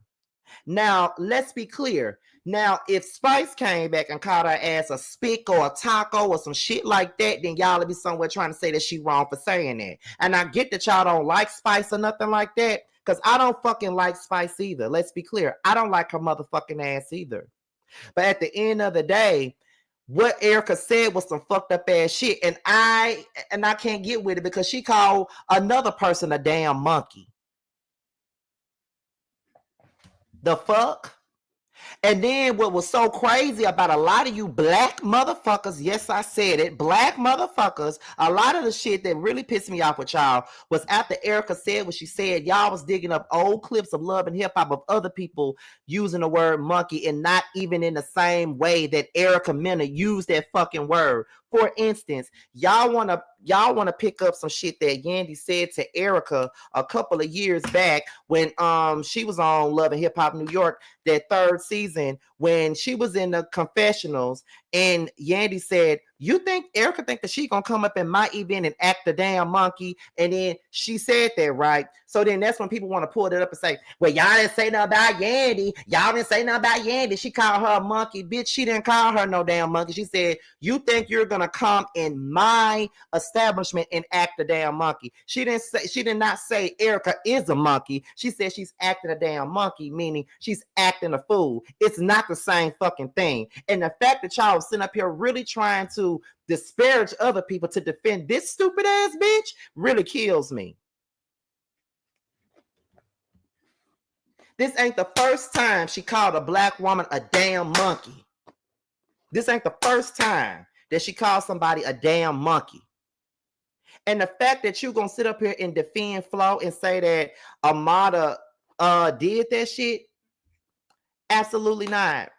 Now, let's be clear. Now, if Spice came back and called her ass a spick or a taco or some shit like that, then y'all would be somewhere trying to say that she wrong for saying that. And I get that y'all don't like Spice or nothing like that, because I don't fucking like Spice either. Let's be clear. I don't like her motherfucking ass either. But at the end of the day, what Erica said was some fucked up ass shit. And I can't get with it because she called another person a damn monkey. The fuck? And then what was so crazy about a lot of you black motherfuckers, yes, I said it, black motherfuckers, a lot of the shit that really pissed me off with y'all was after Erica said what she said, y'all was digging up old clips of Love and Hip Hop of other people using the word monkey and not even in the same way that Erica Mena used that fucking word. For instance, y'all wanna pick up some shit that Yandy said to Erica a couple of years back when she was on Love and Hip Hop New York that third season when she was in the confessionals and Yandy said, you think Erica think that she gonna come up in my event and act the damn monkey? And then she said that, right? So then that's when people want to pull it up and say, well, y'all didn't say nothing about Yandy. Y'all didn't say nothing about Yandy. She called her a monkey. Bitch, she didn't call her no damn monkey. She said, you think you're gonna come in my establishment and act the damn monkey? She did not say Erica is a monkey. She said she's acting a damn monkey, meaning she's acting a fool. It's not the same fucking thing. And the fact that y'all was sitting up here really trying to disparage other people to defend this stupid ass bitch really kills me. This ain't the first time she called a black woman a damn monkey. This ain't the first time that she called somebody a damn monkey. And the fact that you're gonna sit up here and defend Flo and say that Amada did that shit, absolutely not.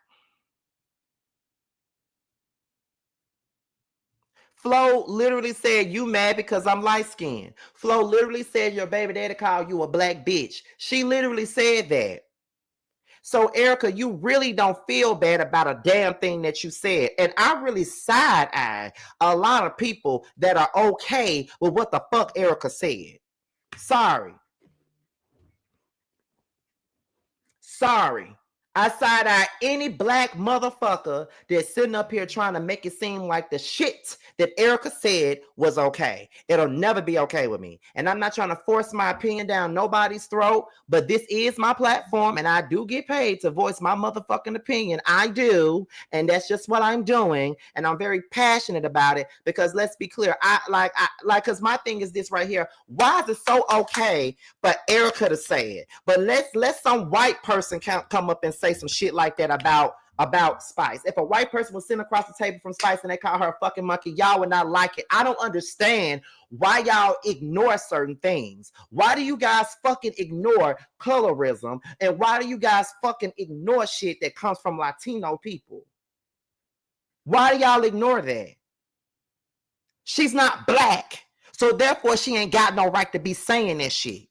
Flo literally said, you mad because I'm light-skinned. Flo literally said your baby daddy called you a black bitch. She literally said that. So, Erica, you really don't feel bad about a damn thing that you said. And I really side-eye a lot of people that are okay with what the fuck Erica said. Sorry. I side-eye any black motherfucker that's sitting up here trying to make it seem like the shit that Erica said was okay. It'll never be okay with me. And I'm not trying to force my opinion down nobody's throat, but this is my platform and I do get paid to voice my motherfucking opinion. I do. And that's just what I'm doing. And I'm very passionate about it because let's be clear. Because my thing is this right here. Why is it so okay for Erica to say it? But let some white person come up and say some shit like that about Spice. If a white person was sitting across the table from Spice and they call her a fucking monkey, y'all would not like it. I don't understand why y'all ignore certain things. Why do you guys fucking ignore colorism? And why do you guys fucking ignore shit that comes from Latino people? Why do y'all ignore that? She's not black, so therefore she ain't got no right to be saying that shit.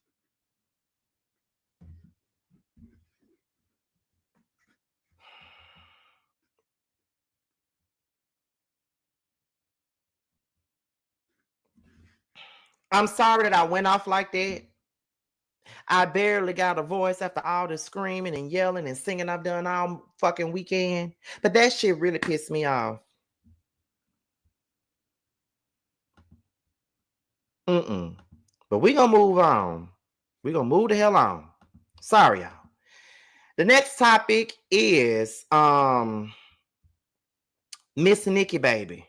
I'm sorry that I went off like that. I barely got a voice after all the screaming and yelling and singing I've done all fucking weekend. But that shit really pissed me off. But we gonna move on. We gonna move the hell on. Sorry, y'all. The next topic is Miss Nikki Baby.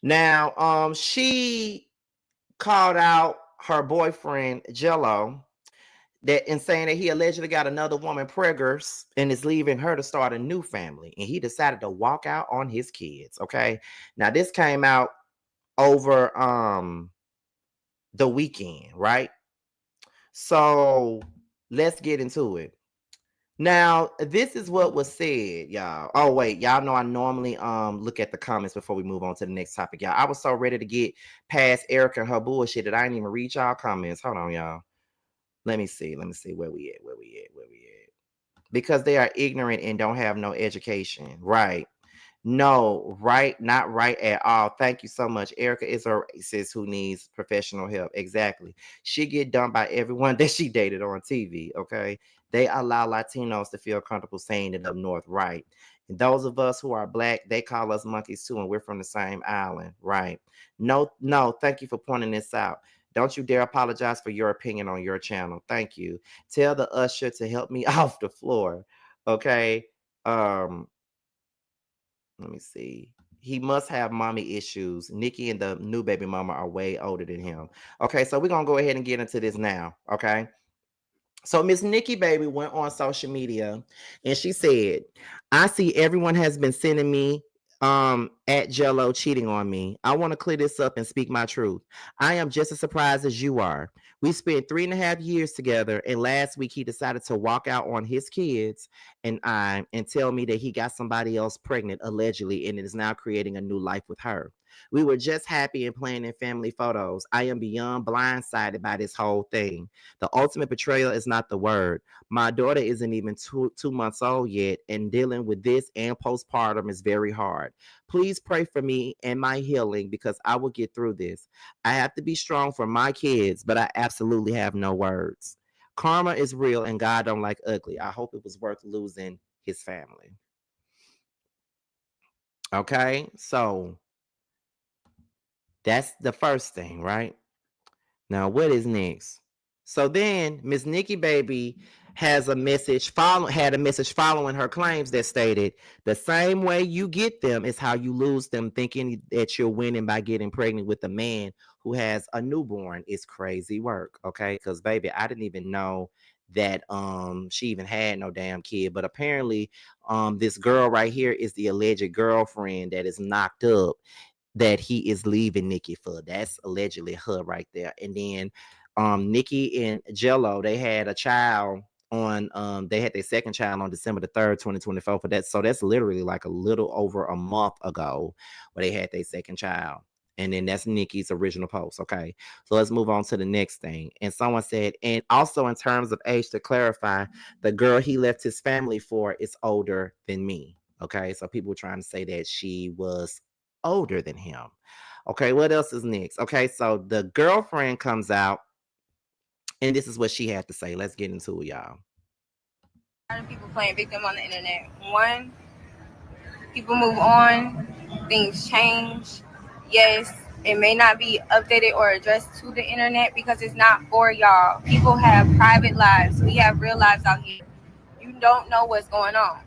Now, she called out her boyfriend Jello that in saying that he allegedly got another woman preggers and is leaving her to start a new family, and he decided to walk out on his kids. Okay, now this came out over the weekend, right? So let's get into it. Now, this is what was said, y'all. Oh, wait, y'all know I normally look at the comments before we move on to the next topic, y'all. I was so ready to get past Erica and her bullshit that I didn't even read y'all comments. Hold on, y'all. Let me see where we at. Because they are ignorant and don't have no education. Right. No, right, not right at all. Thank you so much. Erica is a racist who needs professional help. Exactly. She get dumped by everyone that she dated on TV, okay? They allow Latinos to feel comfortable saying it up north, right? And those of us who are black, they call us monkeys too, and we're from the same island, right? No, thank you for pointing this out. Don't you dare apologize for your opinion on your channel. Thank you. Tell the usher to help me off the floor, okay? Let me see. He must have mommy issues. Nikki and the new baby mama are way older than him. Okay, so we're going to go ahead and get into this now, okay? So Miss Nikki Baby went on social media and she said, I see everyone has been sending me at Jello cheating on me. I want to clear this up and speak my truth. I am just as surprised as you are. We spent 3.5 years together, and last week he decided to walk out on his kids and tell me that he got somebody else pregnant allegedly and is now creating a new life with her. We were just happy and planning family photos. I am beyond blindsided by this whole thing. The ultimate betrayal is not the word. My daughter isn't even two months old yet, and dealing with this and postpartum is very hard. Please pray for me and my healing because I will get through this. I have to be strong for my kids, but I absolutely have no words. Karma is real and God don't like ugly. I hope it was worth losing his family. Okay, so that's the first thing, right? Now, what is next? So then Miss Nikki Baby had a message following her claims that stated, the same way you get them is how you lose them, thinking that you're winning by getting pregnant with a man who has a newborn is crazy work. Okay, because baby, I didn't even know that she even had no damn kid, but apparently this girl right here is the alleged girlfriend that is knocked up that he is leaving Nikki for. That's allegedly her right there. And then Nikki and Jello, they had a child on they had their second child on December the 3rd, 2024 for that. So that's literally like a little over a month ago where they had their second child. And then that's Nikki's original post. Okay, so let's move on to the next thing. And someone said, and also in terms of age, to clarify, the girl he left his family for is older than me. Okay, so people were trying to say that she was older than him. Okay, what else is next? Okay, so the girlfriend comes out, and this is what she had to say. Let's get into it, y'all. People playing victim on the internet. One, people move on, things change. Yes, it may not be updated or addressed to the internet because it's not for y'all. People have private lives. We have real lives out here. You don't know what's going on.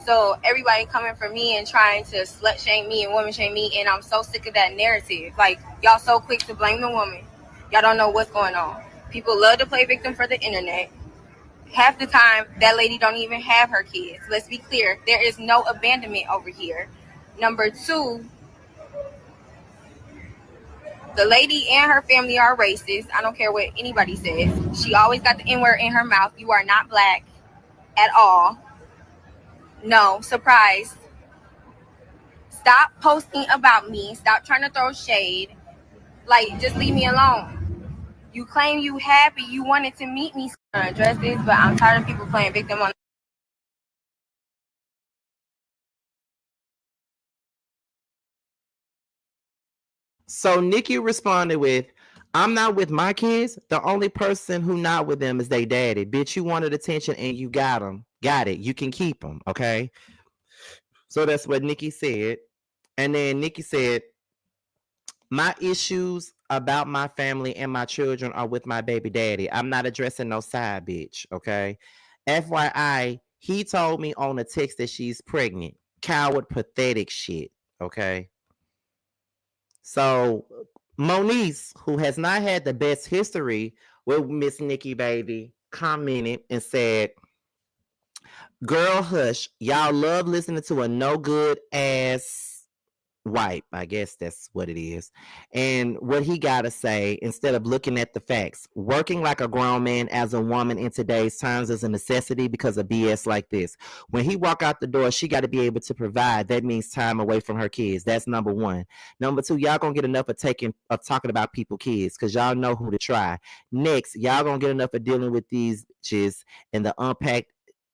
So everybody coming for me and trying to slut shame me and woman shame me, and I'm so sick of that narrative. Like, y'all so quick to blame the woman. Y'all don't know what's going on. People love to play victim for the internet. Half the time, that lady don't even have her kids. Let's be clear. There is no abandonment over here. Number two, the lady and her family are racist. I don't care what anybody says. She always got the N-word in her mouth. You are not black at all. No, surprise. Stop posting about me. Stop trying to throw shade. Like, just leave me alone. You claim you happy. You wanted to meet me. Address this, but I'm tired of people playing victim on. So Nikki responded with, I'm not with my kids. The only person who not with them is they daddy. Bitch, you wanted attention and you got them. Got it. You can keep them. Okay. So that's what Nikki said. And then Nikki said, my issues about my family and my children are with my baby daddy. I'm not addressing no side bitch. Okay. FYI, he told me on a text that she's pregnant. Coward, pathetic shit. Okay. So Moniece, who has not had the best history with Miss Nikki Baby, commented and said, girl, hush. Y'all love listening to a no good ass wipe. I guess that's what it is. And what he got to say, instead of looking at the facts, working like a grown man as a woman in today's times is a necessity because of BS like this. When he walk out the door, she got to be able to provide. That means time away from her kids. That's number one. Number two, y'all gonna get enough of talking about people kids because y'all know who to try. Next, y'all gonna get enough of dealing with these bitches and the unpack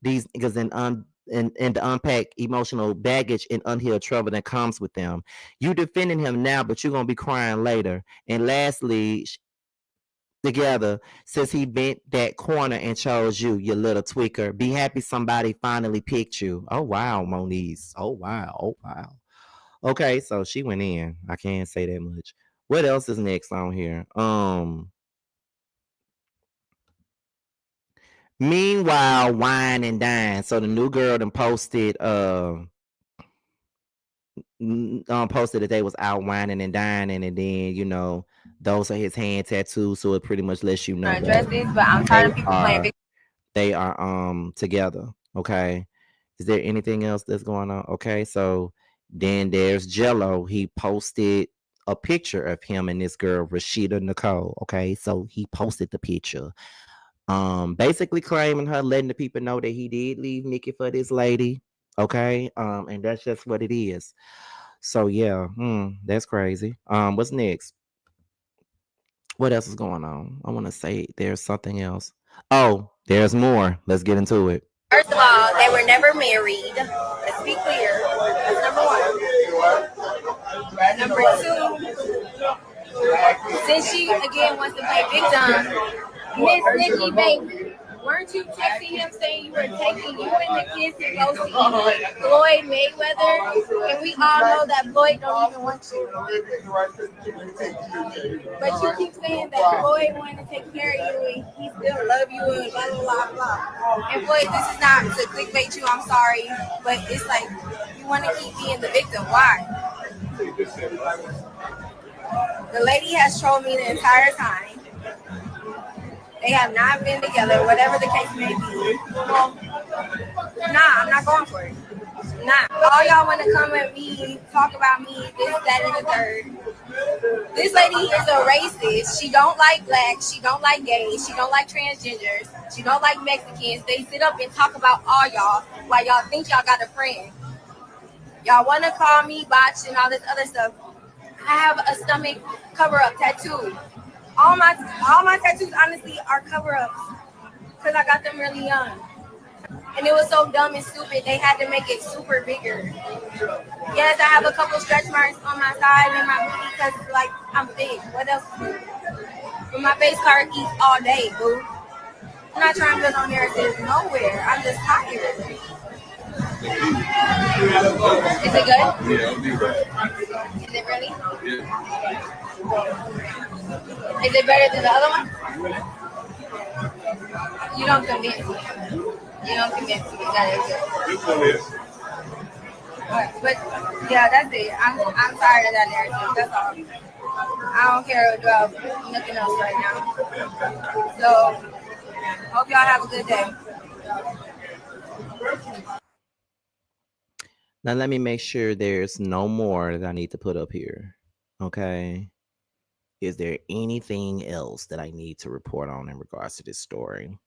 these niggas and to unpack emotional baggage and unhealed trouble that comes with them. You defending him now, but you're going to be crying later. And lastly, together, since he bent that corner and chose you, you little tweaker, be happy somebody finally picked you. Oh, wow, Moniece. Oh, wow. Oh, wow. Okay, so she went in. I can't say that much. What else is next on here? Meanwhile, wine and dine. So the new girl done posted posted that they was out whining and dining, and then those are his hand tattoos, so it pretty much lets you know address this, but I'm tired of people playing they are together. Okay. Is there anything else that's going on? Okay, so then there's Jello. He posted a picture of him and this girl, Rashida Nicole. Okay, so he posted the picture. Basically claiming her, letting the people know that he did leave Nikki for this lady. Okay. And that's just what it is. So yeah, that's crazy. What's next? What else is going on? I want to say there's something else. Oh, there's more. Let's get into it. First of all, they were never married. Let's be clear. That's number one. Number two, since she again wants to play victim, Miss Nikki Baby, weren't you texting him saying you were taking you and the kids to go see Floyd Mayweather? And we all know that Floyd don't even want you. But you keep saying that Floyd wanted to take care of you and he still love you and blah, blah, blah, blah. And Floyd, this is not to clickbait you, I'm sorry, but it's like you want to keep being the victim. Why? The lady has trolled me the entire time. They have not been together, whatever the case may be. Nah, I'm not going for it. Nah. All y'all want to come at me, talk about me, this, that, and the third. This lady is a racist. She don't like blacks. She don't like gays. She don't like transgenders. She don't like Mexicans. They sit up and talk about all y'all while y'all think y'all got a friend. Y'all want to call me botch and all this other stuff. I have a stomach cover-up tattoo. All my tattoos, honestly, are cover-ups because I got them really young. And it was so dumb and stupid, they had to make it super bigger. Yes, I have a couple stretch marks on my side and my booty because, like, I'm big. What else? But my face card eats all day, boo. I'm not trying to build on narratives nowhere. I'm just tired. Is it good? Is it really? Is it better than the other one? You don't convince me. You don't convince me that it's good. But yeah, that's it. I'm tired of that narrative. That's all. I don't care about nothing else right now. So hope y'all have a good day. Now let me make sure there's no more that I need to put up here. Okay. Is there anything else that I need to report on in regards to this story?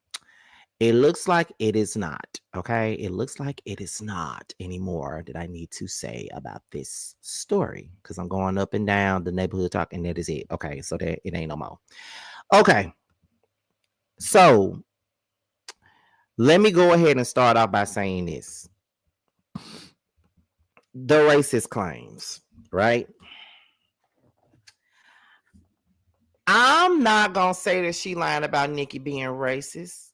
It looks like it is not. Okay. It looks like it is not anymore that I need to say about this story because I'm going up and down the neighborhood talk and that is it. Okay. So that it ain't no more. Okay. So let me go ahead and start off by saying this. The racist claims, right? I'm not going to say that she lying about Nikki being racist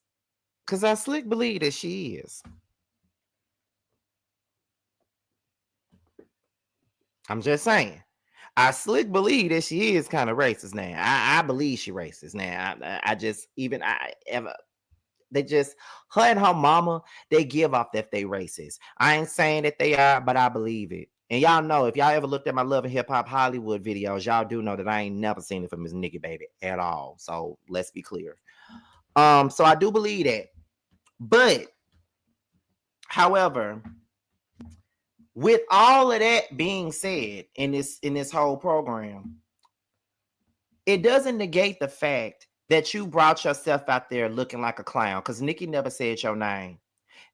because I slick believe that she is. I'm just saying. I slick believe that she is kind of racist now. I believe she racist now. They just, her and her mama, they give off that they racist. I ain't saying that they are, but I believe it. And y'all know, if y'all ever looked at my Love and Hip Hop Hollywood videos, y'all do know that I ain't never seen it from Miss Nikki Baby at all. So let's be clear. So I do believe that. But, however, with all of that being said in this whole program, it doesn't negate the fact that you brought yourself out there looking like a clown, because Nikki never said your name.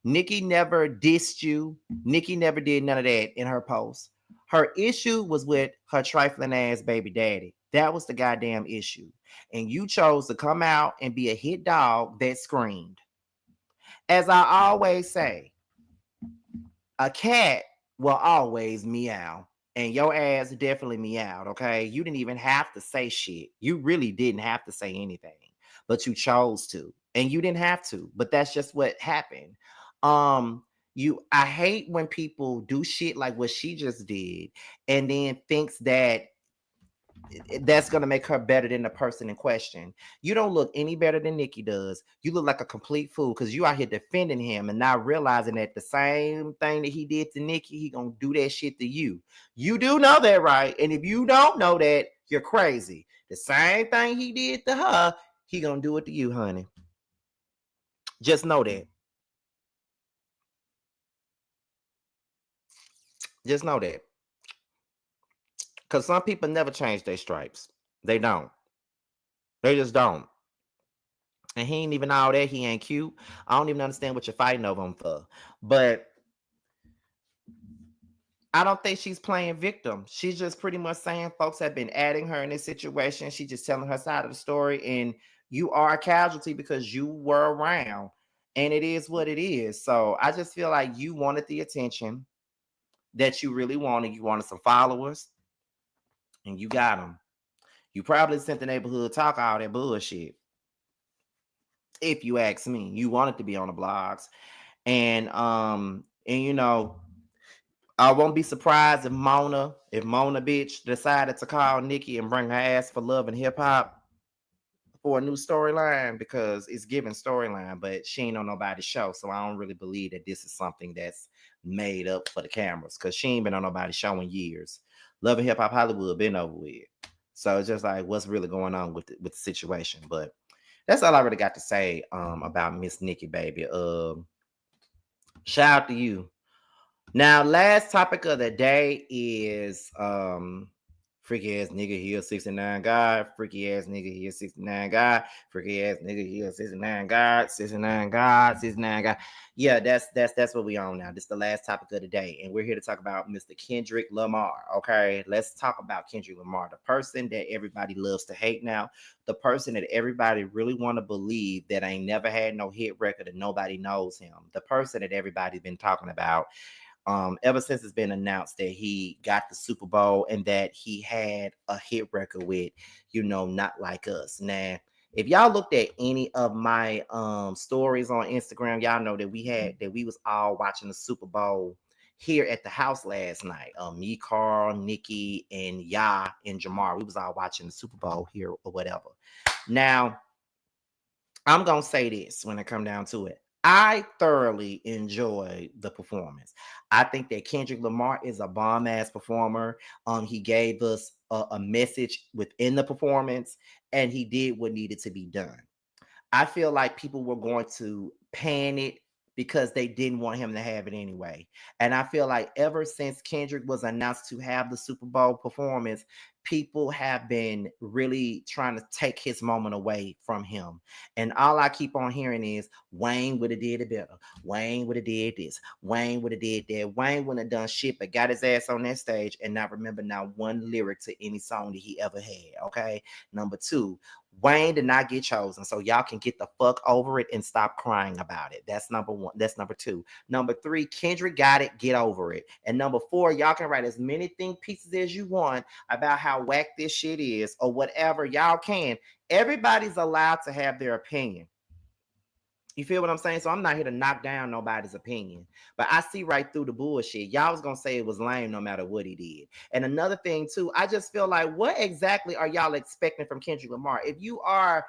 Nikki never dissed you. Nikki never did none of that in her post. Her issue was with her trifling ass baby daddy. That was the goddamn issue. And you chose to come out and be a hit dog that screamed. As I always say, a cat will always meow. And your ass definitely meowed, okay? You didn't even have to say shit. You really didn't have to say anything. But you chose to. And you didn't have to. But that's just what happened. I hate when people do shit like what she just did and then thinks that that's going to make her better than the person in question. You don't look any better than Nikki does. You look like a complete fool because you out here defending him and not realizing that the same thing that he did to Nikki, he going to do that shit to you. You do know that, right? And if you don't know that, you're crazy. The same thing he did to her, he going to do it to you, honey. Just know that. Just know that. Because some people never change their stripes. They don't. They just don't. And he ain't even all that. He ain't cute. I don't even understand what you're fighting over him for. But I don't think she's playing victim. She's just pretty much saying folks have been adding her in this situation. She's just telling her side of the story. And you are a casualty because you were around. And it is what it is. So I just feel like you wanted the attention that you really wanted. You wanted some followers. And you got them. You probably sent the neighborhood talk all that bullshit. If you ask me, you wanted to be on the blogs. And you know, I won't be surprised if Mona bitch decided to call Nikki and bring her ass for love and hip hop for a new storyline, because it's giving storyline, but she ain't on nobody's show. So I don't really believe that this is something that's made up for the cameras, because she ain't been on nobody's show in years. Love and Hip Hop Hollywood been over with. So it's just like, what's really going on with the situation? But that's all I really got to say about Miss Nikki Baby. Shout out to you. Now, last topic of the day is freaky ass nigga here 69 God, freaky ass nigga here 69 God, freaky ass nigga here 69 God, 69 God, 69 God. Yeah, that's what we on now. This is the last topic of the day, and we're here to talk about Mr. Kendrick Lamar. Okay, let's talk about Kendrick Lamar, the person that everybody loves to hate now, the person that everybody really want to believe that ain't never had no hit record and nobody knows him, the person that everybody's been talking about ever since it's been announced that he got the Super Bowl and that he had a hit record with, you know, Not Like Us. Now, if y'all looked at any of my stories on Instagram, y'all know that we was all watching the Super Bowl here at the house last night. Me, Carl, Nikki, and Ya and Jamar, we was all watching the Super Bowl here or whatever. Now, I'm gonna say this when it come down to it. I thoroughly enjoyed the performance. I think that Kendrick Lamar is a bomb-ass performer. He gave us a message within the performance, and he did what needed to be done. I feel like people were going to pan it because they didn't want him to have it anyway. And I feel like ever since Kendrick was announced to have the Super Bowl performance, people have been really trying to take his moment away from him. And all I keep on hearing is Wayne would have did it better. Wayne would have did this. Wayne would have did that. Wayne wouldn't have done shit, but got his ass on that stage and not remember not one lyric to any song that he ever had. Okay. Number two, Wayne did not get chosen. So y'all can get the fuck over it and stop crying about it. That's number one. That's number two. Number three, Kendrick got it. Get over it. And number four, y'all can write as many think pieces as you want about how whack this shit is or whatever y'all can. Everybody's allowed to have their opinion. You feel what I'm saying? So I'm not here to knock down nobody's opinion, but I see right through the bullshit. Y'all was going to say it was lame no matter what he did. And another thing too, I just feel like, what exactly are y'all expecting from Kendrick Lamar? If you are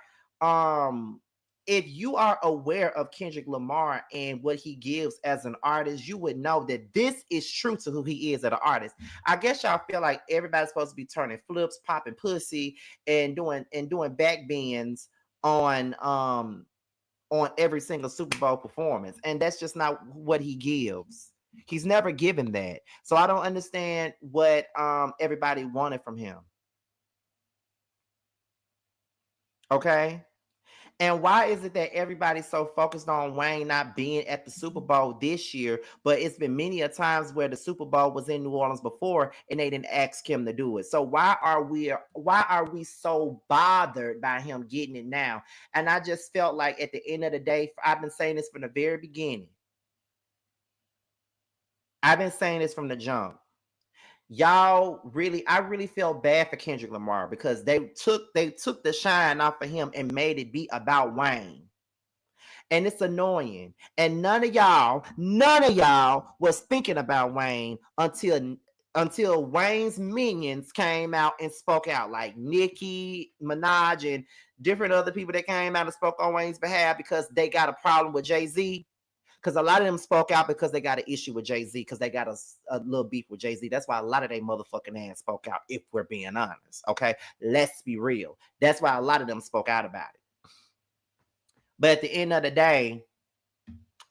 aware of Kendrick Lamar and what he gives as an artist, you would know that this is true to who he is as an artist. I guess y'all feel like everybody's supposed to be turning flips, popping pussy, and doing back bends on every single Super Bowl performance. And that's just not what he gives. He's never given that. So I don't understand what everybody wanted from him. Okay? And why is it that everybody's so focused on Wayne not being at the Super Bowl this year, but it's been many a times where the Super Bowl was in New Orleans before and they didn't ask him to do it? So why are we so bothered by him getting it now? And I just felt like at the end of the day, I've been saying this from the very beginning. I've been saying this from the jump. I really feel bad for Kendrick Lamar because they took the shine off of him and made it be about Wayne. And it's annoying. And none of y'all was thinking about Wayne until Wayne's minions came out and spoke out, like Nicki Minaj and different other people that came out and spoke on Wayne's behalf because they got a problem with Jay-Z. Because a lot of them spoke out because they got an issue with Jay-Z, because they got a little beef with Jay-Z. That's why a lot of they motherfucking ass spoke out, if we're being honest. Okay? Let's be real. That's why a lot of them spoke out about it. But at the end of the day,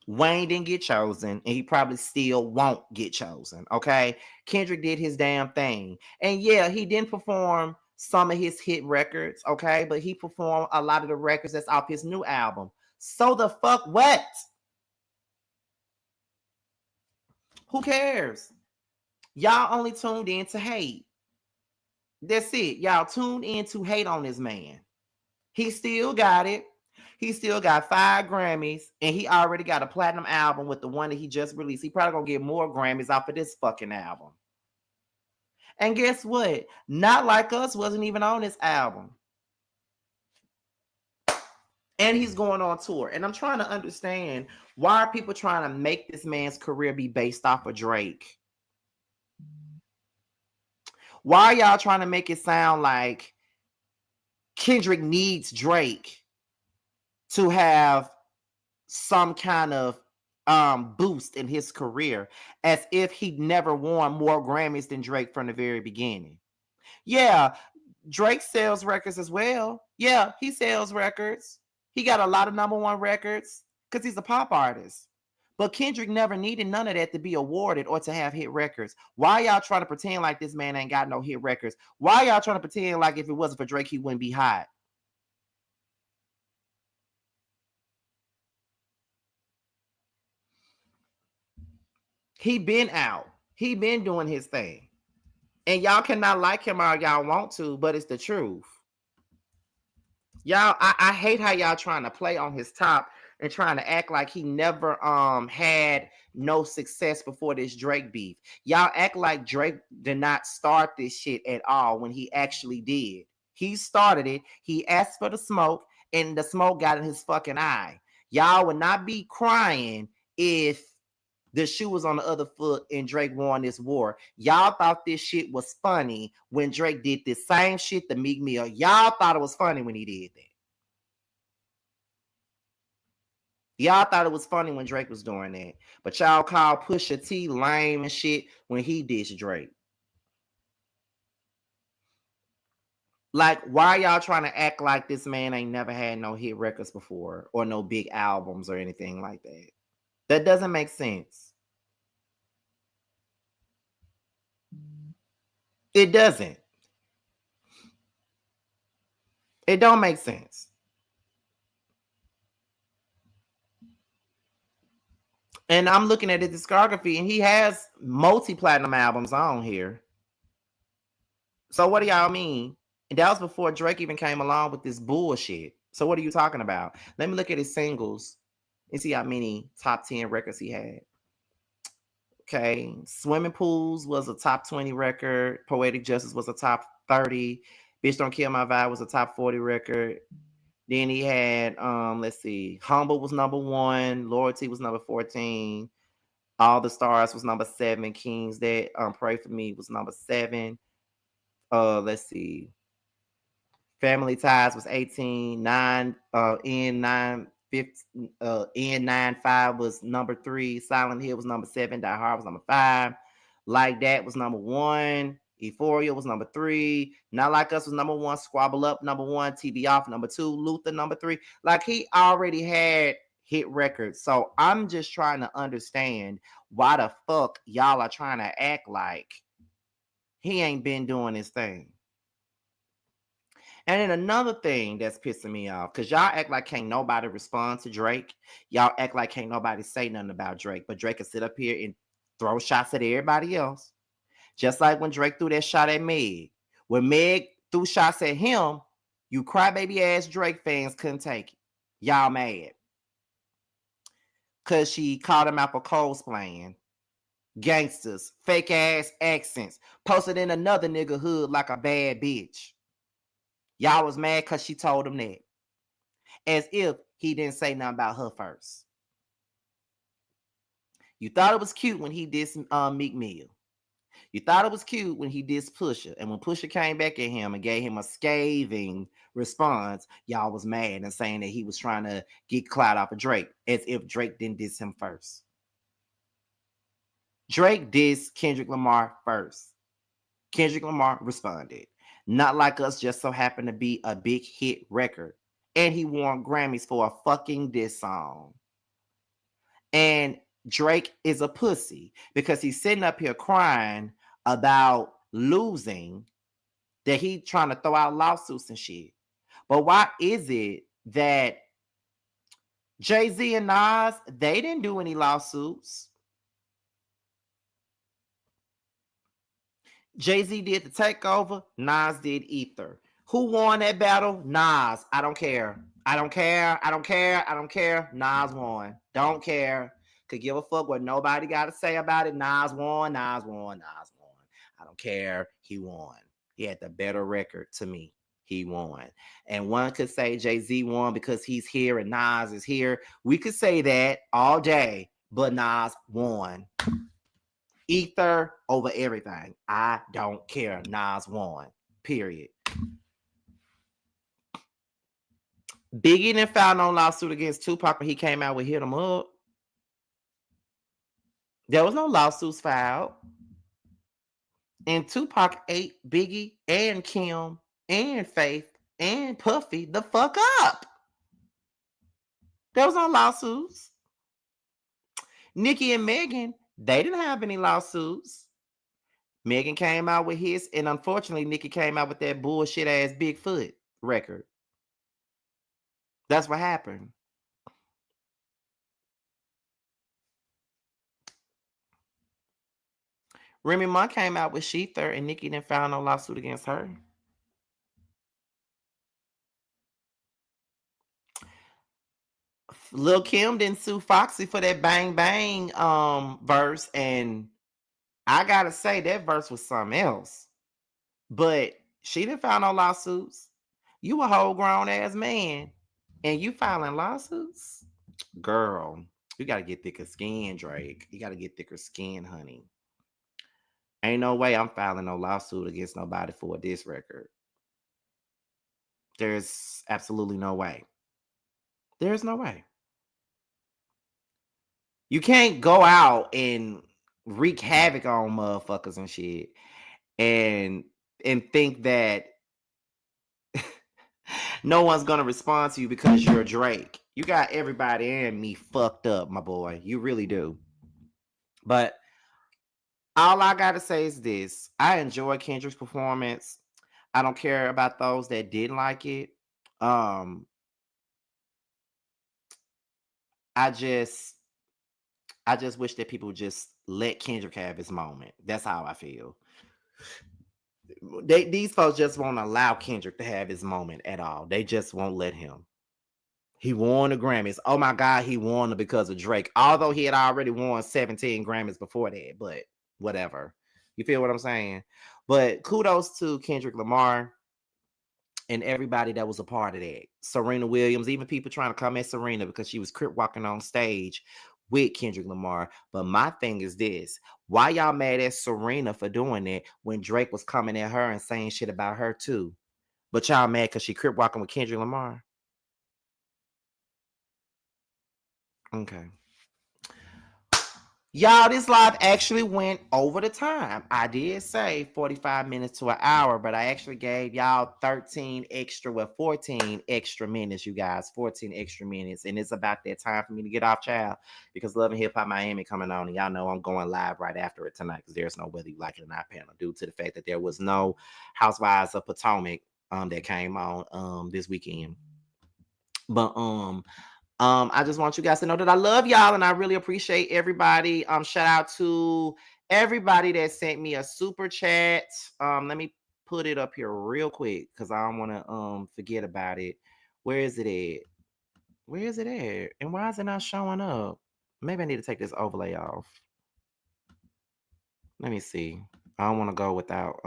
Wayne didn't get chosen, and he probably still won't get chosen. Okay. Kendrick did his damn thing. And yeah, he didn't perform some of his hit records, okay, but he performed a lot of the records that's off his new album. So the fuck what? Who cares? Y'all only tuned in to hate. That's it. Y'all tuned in to hate on this man. He still got it. He still got 5 Grammys, and he already got a platinum album with the one that he just released. He probably gonna get more Grammys off of this fucking album. And guess what? Not Like Us wasn't even on this album. And he's going on tour. And I'm trying to understand, why are people trying to make this man's career be based off of Drake? Why are y'all trying to make it sound like Kendrick needs Drake to have some kind of boost in his career, as if he'd never won more Grammys than Drake from the very beginning? Yeah, Drake sells records as well. Yeah, he sells records. He got a lot of #1 records because he's a pop artist. But Kendrick never needed none of that to be awarded or to have hit records. Why y'all trying to pretend like this man ain't got no hit records? Why y'all trying to pretend like if it wasn't for Drake, he wouldn't be hot? He been out. He been doing his thing. And y'all cannot like him or y'all want to, but it's the truth. Y'all, I hate how y'all trying to play on his top and trying to act like he never had no success before this Drake beef. Y'all act like Drake did not start this shit at all when he actually did. He started it. He asked for the smoke, and the smoke got in his fucking eye. Y'all would not be crying if the shoe was on the other foot and Drake won this war. Y'all thought this shit was funny when Drake did this same shit to Meek Mill. Y'all thought it was funny when he did that. Y'all thought it was funny when Drake was doing that. But y'all called Pusha T lame and shit when he dissed Drake. Like, why y'all trying to act like this man ain't never had no hit records before or no big albums or anything like that? That doesn't make sense. It doesn't. It don't make sense. And I'm looking at his discography, and he has multi-platinum albums on here. So what do y'all mean? And that was before Drake even came along with this bullshit. So what are you talking about? Let me look at his singles and see how many top 10 records he had. Okay, Swimming Pools was a top 20 record. Poetic Justice was a top 30. Bitch Don't Kill My Vibe was a top 40 record. Then he had, let's see, Humble was #1. Loyalty was number 14. All the Stars was number 7. Kings That Pray For Me was number 7. Let's see. Family Ties was 18. N95 was number 3. Silent Hill was number 7. Die Hard was number 5. Like That was number 1. Euphoria was number 3. Not Like Us was number 1. Squabble Up number 1. TV Off number 2. Luther number 3. Like, he already had hit records. So I'm just trying to understand why the fuck y'all are trying to act like he ain't been doing his thing. And then another thing that's pissing me off, because y'all act like can't nobody respond to Drake. Y'all act like can't nobody say nothing about Drake. But Drake can sit up here and throw shots at everybody else. Just like when Drake threw that shot at Meg. When Meg threw shots at him, you crybaby ass Drake fans couldn't take it. Y'all mad. Because she called him out for cosplaying. Gangsters, fake ass accents, posted in another nigga hood like a bad bitch. Y'all was mad because she told him that. As if he didn't say nothing about her first. You thought it was cute when he dissed Meek Mill. You thought it was cute when he dissed Pusha. And when Pusha came back at him and gave him a scathing response, y'all was mad and saying that he was trying to get clout off of Drake. As if Drake didn't diss him first. Drake dissed Kendrick Lamar first. Kendrick Lamar responded. Not Like Us just so happened to be a big hit record. And he won Grammys for a fucking diss song. And Drake is a pussy because he's sitting up here crying about losing, that he trying to throw out lawsuits and shit. But why is it that Jay-Z and Nas, they didn't do any lawsuits? Jay-Z did the takeover, Nas did Ether. Who won that battle? Nas. I don't care. I don't care. I don't care. I don't care. Nas won. Don't care. Could give a fuck what nobody got to say about it. Nas won. Nas won. Nas won. I don't care. He won. He had the better record to me. He won. And one could say Jay-Z won because he's here and Nas is here. We could say that all day, but Nas won. Ether over everything. I don't care. Nas won. Period. Biggie didn't file no lawsuit against Tupac when he came out with Hit 'Em Up. There was no lawsuits filed. And Tupac ate Biggie and Kim and Faith and Puffy the fuck up. There was no lawsuits. Nikki and Megan, they didn't have any lawsuits. Megan came out with his, and unfortunately, Nikki came out with that bullshit ass Bigfoot record. That's what happened. Remy Ma came out with Sheether, and Nikki didn't file no lawsuit against her. Lil Kim didn't sue Foxy for that Bang Bang verse, and I gotta say that verse was something else. But she didn't file no lawsuits. You a whole grown ass man, and you filing lawsuits? Girl, you gotta get thicker skin, Drake. You gotta get thicker skin, honey. Ain't no way I'm filing no lawsuit against nobody for this record. There's absolutely no way. There's no way. You can't go out and wreak havoc on motherfuckers and shit and think that no one's gonna respond to you because you're Drake. You got everybody and me fucked up, my boy. You really do. But all I gotta say is this. I enjoy Kendrick's performance. I don't care about those that didn't like it. I just wish that people just let Kendrick have his moment. That's how I feel. These folks just won't allow Kendrick to have his moment at all. They just won't let him. He won the Grammys. Oh my God, he won it because of Drake. Although he had already won 17 Grammys before that, but whatever. You feel what I'm saying? But kudos to Kendrick Lamar and everybody that was a part of that. Serena Williams, even people trying to come at Serena because she was crip walking on stage with Kendrick Lamar. But my thing is this. Why y'all mad at Serena for doing that when Drake was coming at her and saying shit about her too? But y'all mad because she crip walking with Kendrick Lamar? Okay. Y'all, this live actually went over the time. I did say 45 minutes to an hour, but I actually gave y'all 14 extra minutes, you guys. 14 extra minutes. And it's about that time for me to get off, child, because Love and Hip Hop Miami coming on. And y'all know I'm going live right after it tonight because there's no Whether You Like It or Not panel due to the fact that there was no Housewives of Potomac that came on this weekend. But I just want you guys to know that I love y'all and I really appreciate everybody. Shout out to everybody that sent me a super chat. Let me put it up here real quick because I don't want to forget about it. Where is it at? Where is it at? And why is it not showing up? Maybe I need to take this overlay off. Let me see. I don't want to go without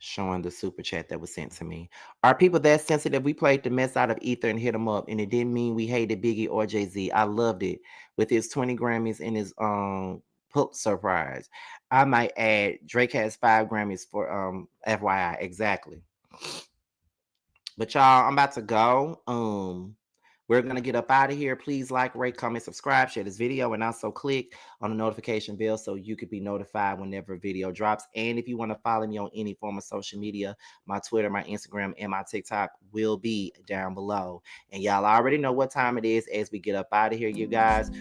showing the super chat that was sent to me. Are people that sensitive? We played the mess out of Ether and Hit 'Em Up, and it didn't mean we hated Biggie or Jay-Z. I loved it with his 20 Grammys and his Pulitzer Prize. I might add Drake has 5 Grammys for FYI. Exactly. But y'all, I'm about to go. We're going to get up out of here. Please like, rate, comment, subscribe, share this video, and also click on the notification bell so you could be notified whenever a video drops. And if you want to follow me on any form of social media, my Twitter, my Instagram, and my TikTok will be down below. And y'all already know what time it is as we get up out of here, you guys.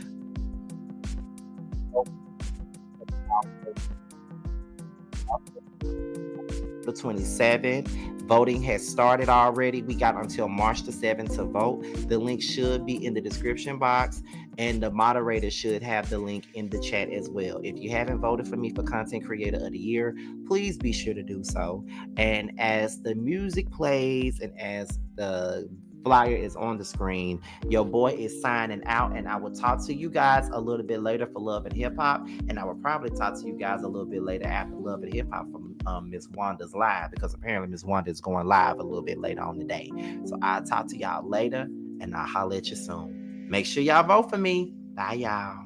The 27th. Voting has started already. We got until March the 7th to vote. The link should be in the description box, and the moderator should have the link in the chat as well. If you haven't voted for me for Content Creator of the Year, please be sure to do so. And as the music plays and as the flyer is on the screen, your boy is signing out, and I will talk to you guys a little bit later for Love and Hip Hop, and I will probably talk to you guys a little bit later after Love and Hip Hop from Miss Wanda's live, because apparently Miss Wanda is going live a little bit later on today. So I'll talk to y'all later, and I'll holler at you soon. Make sure y'all vote for me. Bye, y'all.